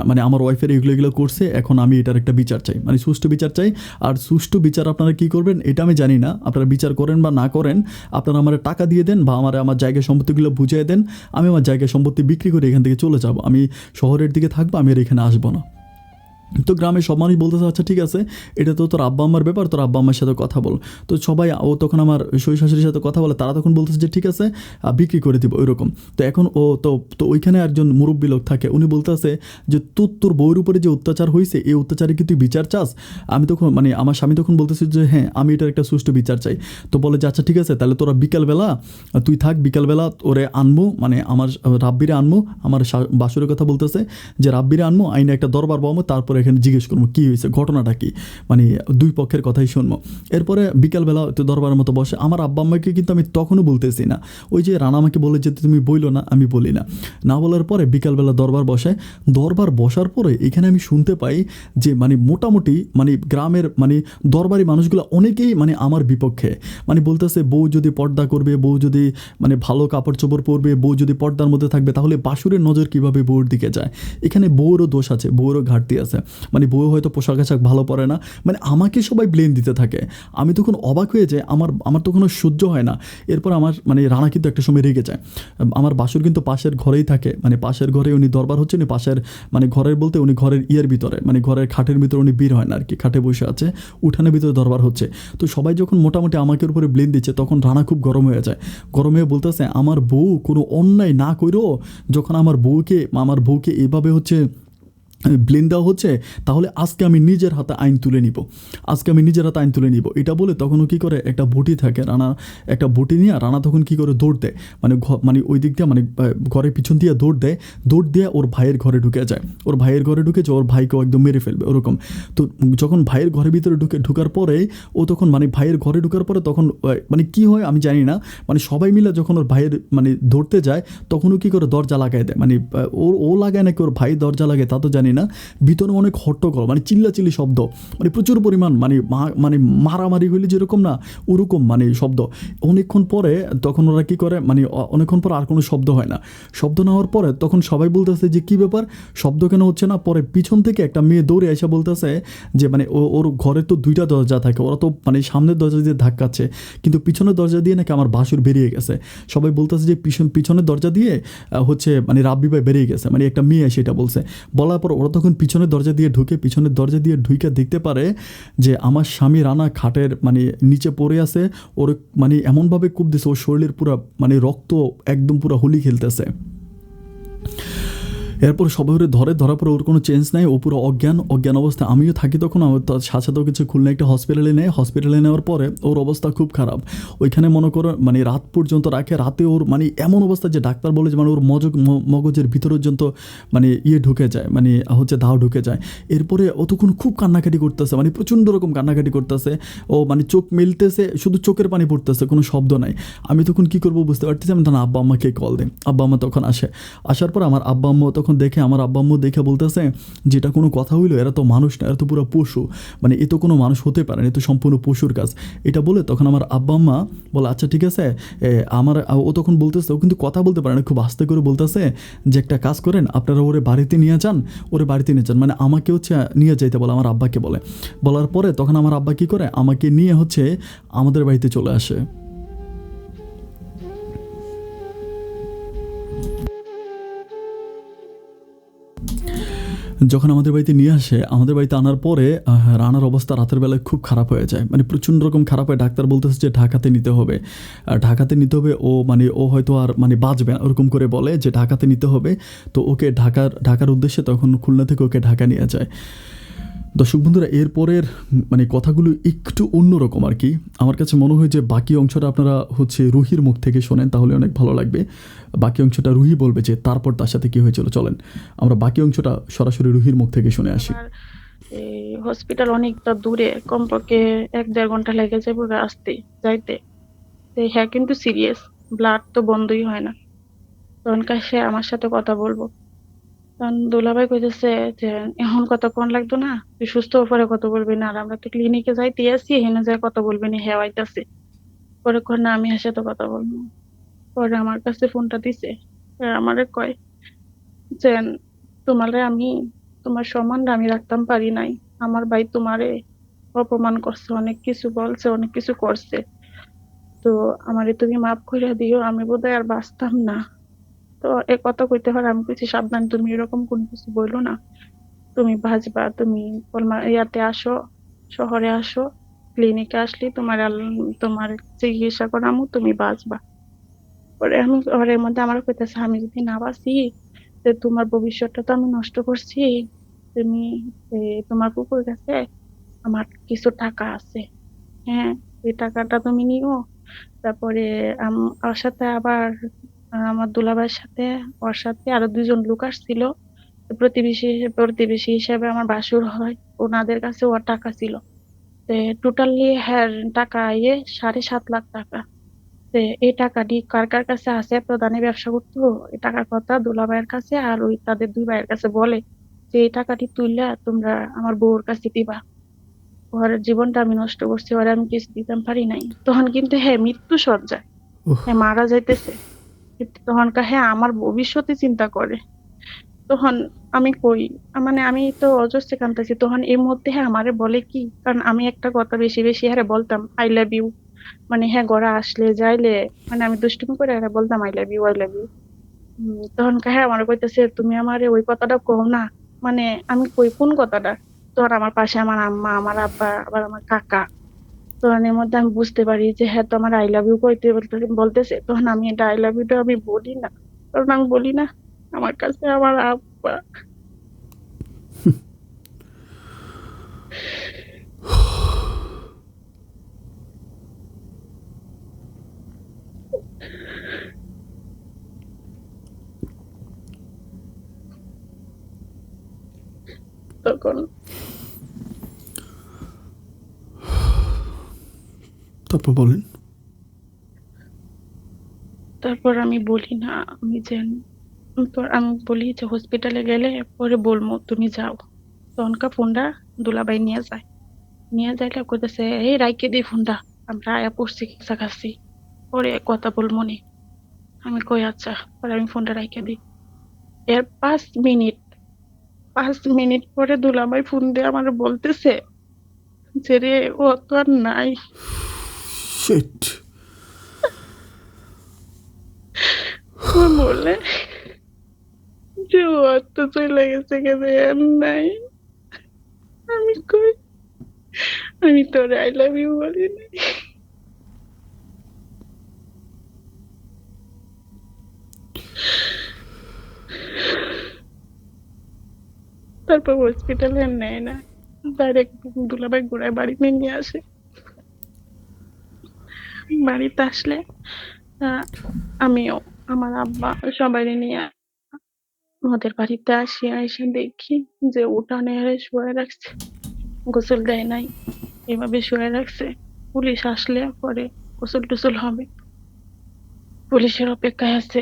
মানে আমার ওয়াইফের এগুলো করছে, এখন আমি এটার একটা বিচার চাই, মানে সুষ্ঠু বিচার চাই। আর সুষ্ঠু বিচার আপনারা কী করবেন এটা আমি জানি না, আপনারা বিচার করেন বা না করেন, আপনারা আমার টাকা দিয়ে দেন বা আমার জায়গা সম্পত্তিগুলো বুঝিয়ে দেন, আমি আমার জায়গা সম্পত্তি বিক্রি করে এখান থেকে চলে যাব, আমি শহরের দিকে থাকবো, আমি আর এখানে আসবো না। তো গ্রামের সব মানুষ বলতেছে আচ্ছা ঠিক আছে, এটা তো তোর আব্বা আম্মার ব্যাপার, তোর আব্বা আম্মার সাথে কথা বল। তো সবাই, ও তখন আমার শ্বশুর শাশুড়ির সাথে কথা বলে, তারা তখন বলতেছে যে ঠিক আছে বিক্রি করে দিব ওইরকম। তো এখন ও তো ওইখানে একজন মুরব্বী লোক থাকে, উনি বলতেছে যে তোর বউয়ের উপরে যে অত্যাচার হয়েছে, এই অত্যাচারে কি তুই বিচার চাস? আমি তখন মানে আমার স্বামী তখন বলতেছে যে হ্যাঁ আমি এটার একটা সুষ্ঠু বিচার চাই। তো বলে যে আচ্ছা ঠিক আছে, তাহলে তোরা বিকালবেলা তুই থাক, বিকালবেলা ওরে আনবো, মানে আমার রাব্বিরে আনবো, আমার বাসুরের কথা বলতেছে যে রাব্বিরে আনবো, আইনে একটা দরবার পাবো, তারপরে এখানে জিজ্ঞেস করবো কী হয়েছে, ঘটনাটা কী, মানে দুই পক্ষের কথাই শুনবো। এরপরে বিকালবেলা তো দরবারের মতো বসে, আমার আব্বা আম্মাকে কিন্তু আমি তখনও বলতেছি না, ওই যে রানা আমাকে বলে যে তুমি বইলো না, আমি বলি না, না বলার পরে বিকালবেলা দরবার বসে, দরবার বসার পরে এখানে আমি শুনতে পাই যে মানে মোটামুটি মানে গ্রামের মানে দরবারি মানুষগুলো অনেকেই মানে আমার বিপক্ষে, মানে বলতেছে বউ যদি পর্দা করবে, বউ যদি মানে ভালো কাপড় চোপড় পরবে, বউ যদি পর্দার মধ্যে থাকবে, তাহলে বাসুরের নজর কীভাবে বউর দিকে যায়, এখানে বউরও দোষ আছে, বউরও ঘাটতি আছে, মানে বউ হয়তো পোশাক আশাক ভালো পরে না, মানে আমাকে সবাই ব্লেম দিতে থাকে। আমি তখন অবাক হয়ে যাই, আমার তখন সহ্য হয় না। এরপর আমার মানে রানা কিন্তু একটা সময় রেগে যায়, আমার বাসুর কিন্তু পাশের ঘরেই থাকে, মানে পাশের ঘরে উনি দরবার হচ্ছে, উনি পাশের মানে ঘরের বলতে উনি ঘরের ভিতরে, মানে ঘরের খাটের ভিতরে উনি বের হয় না আর কি, খাটে বসে আছে, উঠানের ভিতরে দরবার হচ্ছে। তো সবাই যখন মোটামুটি আমাকে উপরে ব্লেম দিচ্ছে, তখন রানা খুব গরম হয়ে যায়, গরম হয়ে বলতেছে আমার বউ কোনো অন্যায় না কইরো যখন আমার বউকে এভাবে হচ্ছে ব্লেম দেওয়া হচ্ছে, তাহলে আজকে আমি নিজের হাতে আইন তুলে নিব, এটা বলে তখন ও কী করে, একটা বটি থাকে, রানা একটা বটি নিয়ে রানা তখন কী করে দৌড় দেয়, মানে ওই দিক দিয়ে মানে ঘরের পিছন দিয়ে দৌড় দিয়ে ওর ভাইয়ের ঘরে ঢুকে যায়, ওর ভাইকেও একদম মেরে ফেলবে ওরকম। তো যখন ভাইয়ের ঘরের ভিতরে ঢুকার পরে ও তখন মানে ভাইয়ের ঘরে ঢুকার পরে তখন মানে কী হয় আমি জানি না, মানে সবাই মিলে যখন ওর ভাইয়ের মানে ধরতে যায়, তখন ও কী করে দরজা লাগায় দেয়, মানে ও লাগায় নাকি ওর ভাই দরজা লাগায় তা তো জানি না, ভিতরে অনেক হট্টগোল, মানে চিল্লাচিল্লি শব্দ, মানে প্রচুর পরিমাণ মানে মারামারি হইলে যেরকম না ওরকম মানে শব্দ। অনেকক্ষণ পরে তখন ওরা কী করে, মানে অনেকক্ষণ পর আর কোনো শব্দ হয় না, শব্দ না হওয়ার পরে তখন সবাই বলতেছে যে কী ব্যাপার, শব্দ কেন হচ্ছে না। পরে পিছন থেকে একটা মেয়ে দৌড়ে এসে বলতেছে যে মানে ওর ঘরে তো দুইটা দরজা থাকে, ওরা তো মানে সামনের দরজা দিয়ে ধাক্কাচ্ছে, কিন্তু পিছনের দরজা দিয়ে নাকি আমার বাসুর বেরিয়ে গেছে। সবাই বলতেছে যে পিছনের দরজা দিয়ে হচ্ছে মানে রাব্বি ভাই বেরিয়ে গেছে, মানে একটা মেয়ে সেটা বলছে। বলার পর ওরা তখন পিছনের দরজা দিয়ে ঢুকে দেখতে পারে যে আমার স্বামী রানা খাটের মানে নিচে পড়ে আছে, ওর মানে এমনভাবে কূপ দিছে, ওর শরীরের পুরা মানে রক্ত একদম পুরো হোলি খেলতেছে। এরপর সবাই ধরার পরে ওর কোনো চেঞ্জ নাই, ও পুরো অজ্ঞান অবস্থা। আমিও থাকি তখন, আমার তার সাথেও কিছু খুলনা একটা হসপিটালে নেওয়ার পরে ওর অবস্থা খুব খারাপ। ওইখানে মনে করো মানে রাত পর্যন্ত রাখে, রাতে ওর মানে এমন অবস্থা যে ডাক্তার বলে যে মানে ওর মগজের ভিতর পর্যন্ত মানে ঢুকে যায়, মানে হচ্ছে দাও ঢুকে যায়। এরপরে ও তখন খুব কান্নাকাটি করতেছে, মানে প্রচণ্ড রকম কান্নাকাটি করতেছে, ও মানে চোখ মেলতেছে, শুধু চোখের পানি পড়তেছে, কোনো শব্দ নাই। আমি তখন কী করবো বুঝতে পারতেছি, আমি তখন আব্বা আম্মাকে কল দিই, আব্বা আম্মা তখন আসার পর আমার আব্বা আম্মা তখন আমার আব্বা আম্মু দেখে বলতেছে যেটা কোনো কথা হইলো, এরা তো মানুষ না, এরা তো পুরো পশু, মানে এ তো কোনো মানুষ হতে পারে না, এ তো সম্পূর্ণ পশুর কাজ। এটা বলে তখন আমার আব্বা আম্মা বলে আচ্ছা ঠিক আছে, ও তখন বলতেছে, ও কিন্তু কথা বলতে পারে না, খুব আস্তে করে বলতেছে যে একটা কাজ করেন, আপনারা ওরে বাড়িতে নিয়ে যান, মানে আমাকে হচ্ছে নিয়ে যাইতে বলে, আমার আব্বাকে বলার পরে তখন আমার আব্বা কী করে, আমাকে নিয়ে হচ্ছে আমাদের বাড়িতে চলে আসে। যখন আমাদের বাড়িতে নিয়ে আসে, আমাদের বাড়িতে আনার পরে রানার অবস্থা রাতের বেলায় খুব খারাপ হয়ে যায়, মানে প্রচণ্ড রকম খারাপ হয়। ডাক্তার বলতেছে যে ঢাকাতে নিতে হবে, ও হয়তো আর মানে বাঁচবে না, ওরকম করে বলে যে ঢাকাতে নিতে হবে। তো ওকে ঢাকার উদ্দেশ্যে তখন খুলনা থেকে ওকে ঢাকা নিয়ে যায়। দর্শক বন্ধুরা, এরপরের মানে কথাগুলো একটু অন্যরকম আর কি। আমার কাছে মনে হয় যে বাকি অংশটা আপনারা রুহির মুখ থেকে শোনেন, তাহলে অনেক ভালো লাগবে। বাকি অংশটা রুহি বলবে যে তারপর তার সাথে কি হয়েছিল। চলেন আমরা বাকি অংশটা সরাসরি রুহির মুখ থেকে শুনে আসি। আবার এই হসপিটাল অনেকটা দূরে, কমপক্ষে 1-1.5 ঘন্টা লেগে যাবে ওরা আসতে যাইতে। তো হ্যাঁ কিন্তু সিরিয়াস, ব্লাড তো বন্ধই হয় না। তখন সে আমার সাথে কথা বলবো, তখন দুলাভাই কইতেছে যে এখন কতক্ষণ লাগতো না, তুই সুস্থ হওয়ার পরে কথা বলবি না, আর আমরা তো ক্লিনিকে যাইতে আসি, এখানে যায় কথা বলবি না, হ্যাঁ আইতাছে। পরে কয় না আমি এর সাথে কথা বলবো। পরে আমার কাছে ফোনটা দিছে, আমারে কয় যে তোমারে আমি, তোমার সম্মানটা আমি রাখতাম পারি নাই, আমার ভাই তোমারে অপমান করছে, অনেক কিছু বলছে, অনেক কিছু করছে, তো আমারে তুমি মাফ করে দিও, আমি বোধহয় আর বাঁচতাম না। তো এ কথা কইতে পারে আমি কিছু সাবধান, তুমি এরকম কোন কিছু বললো না, তুমি বাঁচবা, তুমি ইয়াতে আসো, শহরে আসো, ক্লিনিকে আসলে তোমার চিকিৎসা করামু, তুমি বাঁচবা। পরে আমি ঘরের মধ্যে আমার কইতেছে আমি যদি না বাঁচি, যে তোমার ভবিষ্যৎটা তো আমি নষ্ট করছি, তুমি তোমার কুকুর কাছে আমার কিছু টাকা আছে, হ্যাঁ এই টাকাটা তুমি নিও। তারপরে ওর সাথে আবার আমার দুলাভাইয়ের সাথে, ওর সাথে আরো 2জন লোক আসছিল, প্রতিবেশী প্রতিবেশী হিসেবে আমার ভাসুর হয়, ওনাদের কাছে ওর টাকা ছিল। টোটালি হ্যাঁ টাকা 7.5 লাখ টাকা। এই টাকাটি কার কার কাছে আছে, প্রধানে ব্যবসা করতো, এই টাকার কথা দুলাভাইয়ের কাছে আর ওই তাদের 2 ভাইয়ের কাছে বলে যে এই টাকাটি তুইলা তোমরা আমার বউর কাছে দিবা, ওর জীবনটা আমি নষ্ট করছি, ওরে আমি কিছু দিতাম পারি নাই। তখন কিন্তু হ্যাঁ মৃত্যু সজ্জায়, উহ, হ্যাঁ মারা যাইতেছে, কিন্তু তখন হ্যাঁ আমার ভবিষ্যতে চিন্তা করে। তখন আমি কই, মানে আমি তো অজস্র কাঁদতেছি, তখন এই মুহূর্তে হ্যাঁ আমারে বলে কি, কারণ আমি একটা কথা বেশি বেশি হ্যাঁ বলতাম, আই লাভ ইউ, মানে হ্যাঁ ঘরে আসলে যাইলে, মানে আমি দুষ্টুমি করে হ্যাঁ বলতাম I love you, I love you. তখন হ্যাঁ আমার কইতেছে তুমি আমারে ওই কথাটা কও না, মানে আমি কই কোন কথাটা, তোর আমার পাশে আমার আম্মা, আমার আব্বা, আবার আমার কাকা। তখন এর মধ্যে আমি বুঝতে পারি যে হ্যাঁ তো আমার আই লাভ ইউ কইতে বলতেছে, তখন আমি এটা আই লাভ ইউটা আমি বলি না, কারণ আমি বলি না, আমার কাছে আমার আব্বা। তখন তারপর বলেন। তারপর আমি বলি না, আমি যে আমি বলি যে হসপিটালে গেলে পরে বলবো, তুমি যাও। তখনকার ফোনটা দুলাভাই নিয়ে যায়, নিয়ে যাইলে কইতেছে এই রাইকে দি ফোনটা, আমরা আয়া পড়ছি কাছাকাছি, পরে কথা বলবো নি। আমি কই আচ্ছা, পরে আমি ফোনটা রাইকে দিই। এর 5 মিনিট, 5 মিনিট পরে দুলাভাই ফোন দিয়ে আমার বলতেছে যে রে ও তো আর নাই। শিট। ও বলে যে ও তো চলে গেছে, গেছে আর নাই। আমি কই আমি তোরে আই লাভ ইউ বলি নাই। তারপর হসপিটালে নেয় না, ডাইরেক্ট দুলাভাই ঘুরায় বাড়িতে নিয়ে আসে। বাড়িতে আসলে আহ, আমিও, আমার আব্বা সবাই নিয়ে ওদের বাড়িতে আসি, এসে দেখি যে উঠানে হারে শুয়ে রাখছে, গোসল দেয় নাই, এভাবে শুয়ে রাখছে। পুলিশ আসলে পরে গোসল টোসল হবে, পুলিশের অপেক্ষায় আছে।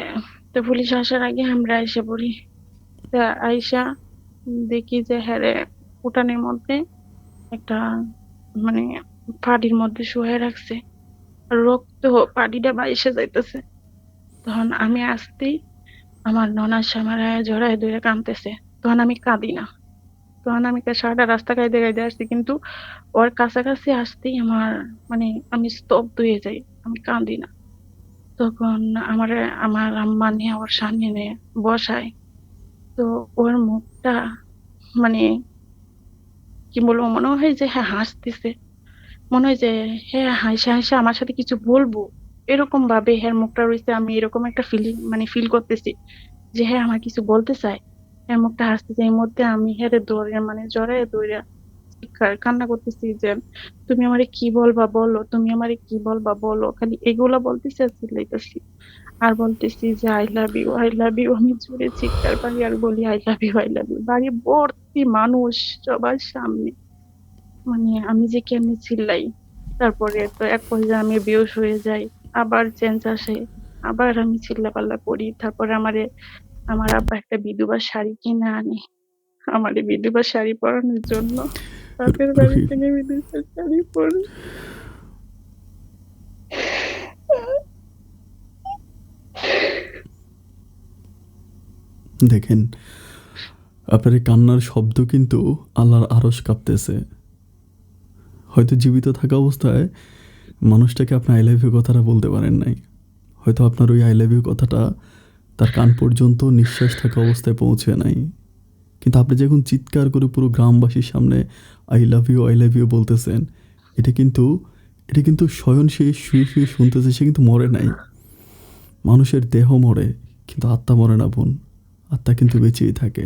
তো পুলিশ আসার আগে আমরা এসে পড়ি। তা আইসা দেখি যে হ্যারে উঠানের মধ্যে একটা, মানে পানির মধ্যে শুয়ে রাখছে, রক্ত পানিটা বাইসে যাইতেছে। তখন আমি আসতেই আমার ননাস আমার জড়ায় ধরে কাঁদতেছে, তখন আমি কাঁদি না, তখন আমি সারাটা রাস্তা কাঁদতে কাঁদতে আসছি, কিন্তু ওর কাছাকাছি আসতেই আমার, মানে আমি স্তব্ধ হয়ে যাই, আমি কাঁদি না। তখন আমার আমার আম্মা নিয়ে ওর সামনে নিয়ে বসায়, তো ওর মুখটা, মানে কি বলবো, মনে হয় যে হ্যাঁ হাসতেছে, মনে হয় যে হ্যাঁ হাসে হাসে আমার সাথে কিছু বলবো, এরকম ভাবে হ্যাঁ মুখটা রয়েছে, আমি এরকম একটা ফিলিং মানে ফিল করতেছি যে হ্যাঁ আমার কিছু বলতে চায়, হ্যাঁ মুখটা হাসতেছে। এই মধ্যে আমি হেরে দৌড়ে মানে জড়ায় দৌড়ে কান্না করতেছি যে তুমি আমারে কি বলবা বলো, তুমি আমারে কি বলবা বলো, খালি এগুলা বলতেছি আর চিল্লাইতেছি আর বলতেছি যে I love you, I love you. আমি জোরে চিৎকার পারি আর বলি I love you, I love you, বাড়ি ভর্তি মানুষ, সবার সামনে। মানে আমি যে কেমনি চিল্লাই। তারপরে তো এক পর্যায়ে আমি বেহুশ হয়ে যাই, আবার চেঞ্জ আসে, আবার আমি চিল্লাপাল্লা করি। তারপরে আমার আব্বা একটা বিধবা শাড়ি কিনে আনে আমারে বিধবা শাড়ি পরানোর জন্য। বাপের বাড়ি রুহি, থেকে বিধবা শাড়ি পরে দেখেন, আপনার এই কান্নার শব্দ কিন্তু আল্লাহর আরশ কাঁপতেছে। হয়তো জীবিত থাকা অবস্থায় মানুষটাকে আপনি আই লাভ ইউ কথাটা বলতে পারেন নাই। হয়তো আপনার ওই আই লাভ ইউ কথাটা তার কান পর্যন্ত নিঃশ্বাস থাকা অবস্থায় পৌঁছে নাই। কিন্তু আপনি যখন চিৎকার করে পুরো গ্রামবাসীর সামনে আই লাভ ইউ বলতেছেন, এটা কিন্তু এটা কিন্তু স্বয়ং সে শুয়ে শুয়ে শুনতেছে, সে কিন্তু মরে নাই। মানুষের দেহ মরে, কিন্তু আত্মা মরে না বোন, আত্মা কিন্তু বেঁচেই থাকে।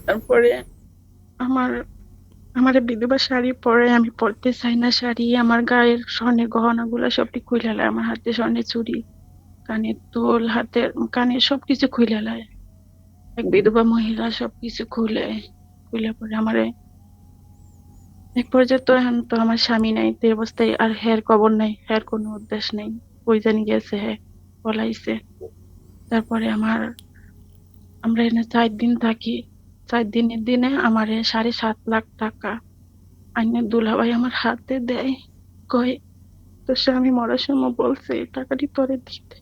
তারপরে আমার আমার বিধবা শাড়ি পরে আমি পরতে চাই না শাড়ি। আমার গায়ের স্বর্ণের গহনা গুলা সবটি খুলে লায়, আমার হাতে স্বর্ণের চুড়ি, কানের দুল, হাতের কানের সবকিছু খুলে লায়। এক বিধবা মহিলা সবকিছু খুলে খুলে পরে আমারে এক পর্যায়ে তো এখন তো আমার স্বামী নাই, তো এই অবস্থায় আর হের কবর নাই, হের কোনো উদ্দেশ্য নেই, কই জানি গেছে, হে পলাইছে। তারপরে আমরা এখানে 4 দিন থাকি। 4 দিনের দিনে আমারে 7.5 লাখ টাকা আইনের দুলাভাই আমার হাতে দেয়, কয় তোর স্বামী মরার সময় বলছে এই টাকাটি তোরে দিতে।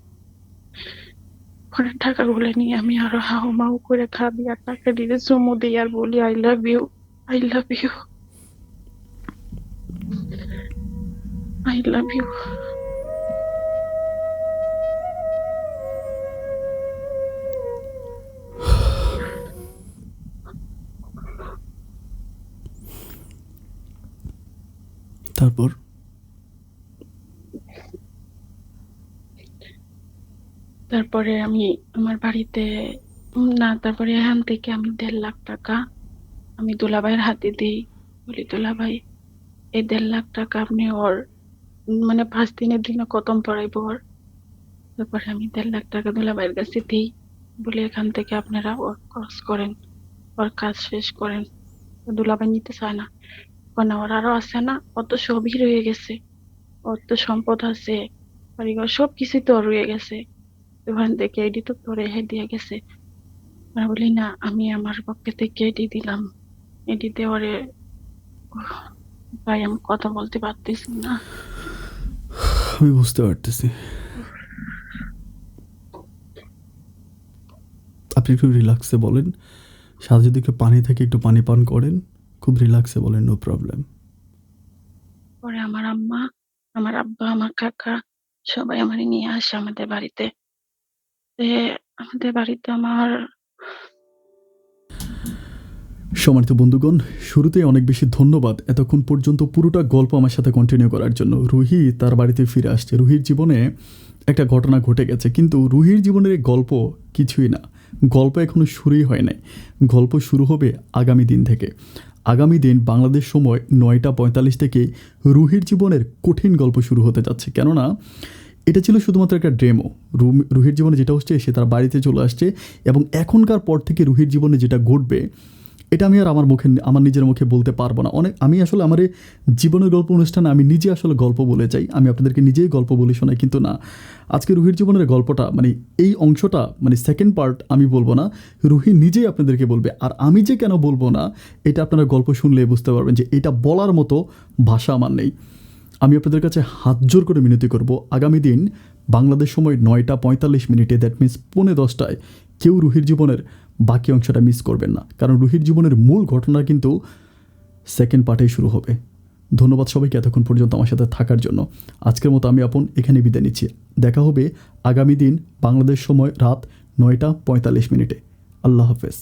পরে টাকাগুলো নিয়ে আমি আরো হাউ মাউ করে খাবি আর টাকা দিয়ে চুমু দিই আর বলি I love you, I love you, I love you. তারপর তারপরে আমি আমার বাড়িতে না, তারপরে এখান থেকে আমি 1.5 লাখ টাকা আমি দুলাভাইয়ের হাতে দিই। বলি দুলাভাই এই 1.5 লাখ টাকা আপনি ওর মানে 5 দিনের দিনে খতম পড়াইবো ওর। তারপরে আমি 1.5 লাখ টাকা দুলাভাইয়ের কাছে দিই, বলে এখান থেকে আপনারা ওর খরচ করেন, ওর কাজ শেষ করেন। তো দুলাভাই নিতে চায় না, কারণ ওর আরো আছে না, অত সবই রয়ে গেছে, ওর তো সম্পদ আছে, বাড়িঘর সবকিছু তো ওর রয়ে গেছে, ওখান থেকে এডি তো তোরে হে দিয়ে গেছে। আমি বলি না, আমি আমার পক্ষে থেকে এডি দিলাম, এডিতে ওরে ভাই আমি কথা বলতে পারতেছি না। আমি বুঝতে পারতেছি। আপনি একটু রিল্যাক্সে বলেন, সাথে যদি একটু পানি থাকে একটু পানি পান করেন, খুব রিল্যাক্সে বলেন, নো প্রবলেম। পরে আমার আম্মা, আমার আব্বা, আমার কাকা সবাই আমারে নিয়ে আসে আমাদের বাড়িতে। তে আমাদের বাড়িতে আমার সম্মানিত বন্ধুগণ, শুরুতেই অনেক বেশি ধন্যবাদ এতক্ষণ পর্যন্ত পুরোটা গল্প আমার সাথে কন্টিনিউ করার জন্য। রুহি তার বাড়িতে ফিরে আসছে। রুহির জীবনে একটা ঘটনা ঘটে গেছে, কিন্তু রুহির জীবনের এই গল্প কিছুই না, গল্প এখনও শুরুই হয় নাই। গল্প শুরু হবে আগামী দিন থেকে। আগামী দিন বাংলাদেশ সময় 9টা 45 থেকে রুহির জীবনের কঠিন গল্প শুরু হতে যাচ্ছে। কেননা এটা ছিল শুধুমাত্র একটা ডেমো। রুহির জীবনে যেটা হচ্ছে, সে তার বাড়িতে চলে আসছে, এবং এখনকার পর থেকে রুহির জীবনে যেটা ঘটবে এটা আমি আর আমার নিজের মুখে বলতে পারবো না। আমি আসলে আমার এই জীবনের গল্প অনুষ্ঠানে আমি নিজে আসলে গল্প বলে যাই, আমি আপনাদেরকে নিজেই গল্প বলে শোনাই, কিন্তু না, আজকে রুহির জীবনের গল্পটা মানে এই অংশটা মানে সেকেন্ড পার্ট আমি বলবো না, রুহি নিজেই আপনাদেরকে বলবে। আর আমি যে কেন বলবো না, এটা আপনারা গল্প শুনলে বুঝতে পারবেন যে এটা বলার মতো ভাষা আমার নেই। আমি আপনাদের কাছে হাত জোর করে মিনতি করব, আগামী দিন বাংলাদেশ সময় 9টা 45 দ্যাট মিন্স 10:45 কেউ রুহির জীবনের বাকি অংশটা মিস করবেন না, কারণ রুহির জীবনের মূল ঘটনা কিন্তু সেকেন্ড পার্টেই শুরু হবে। ধন্যবাদ সবাইকে এতক্ষণ পর্যন্ত আমার সাথে থাকার জন্য। আজকের মতো আমি আপন এখানে বিদায় নিচ্ছি। দেখা হবে আগামী দিন বাংলাদেশ সময় রাত 9টা 45। আল্লাহ হাফেজ।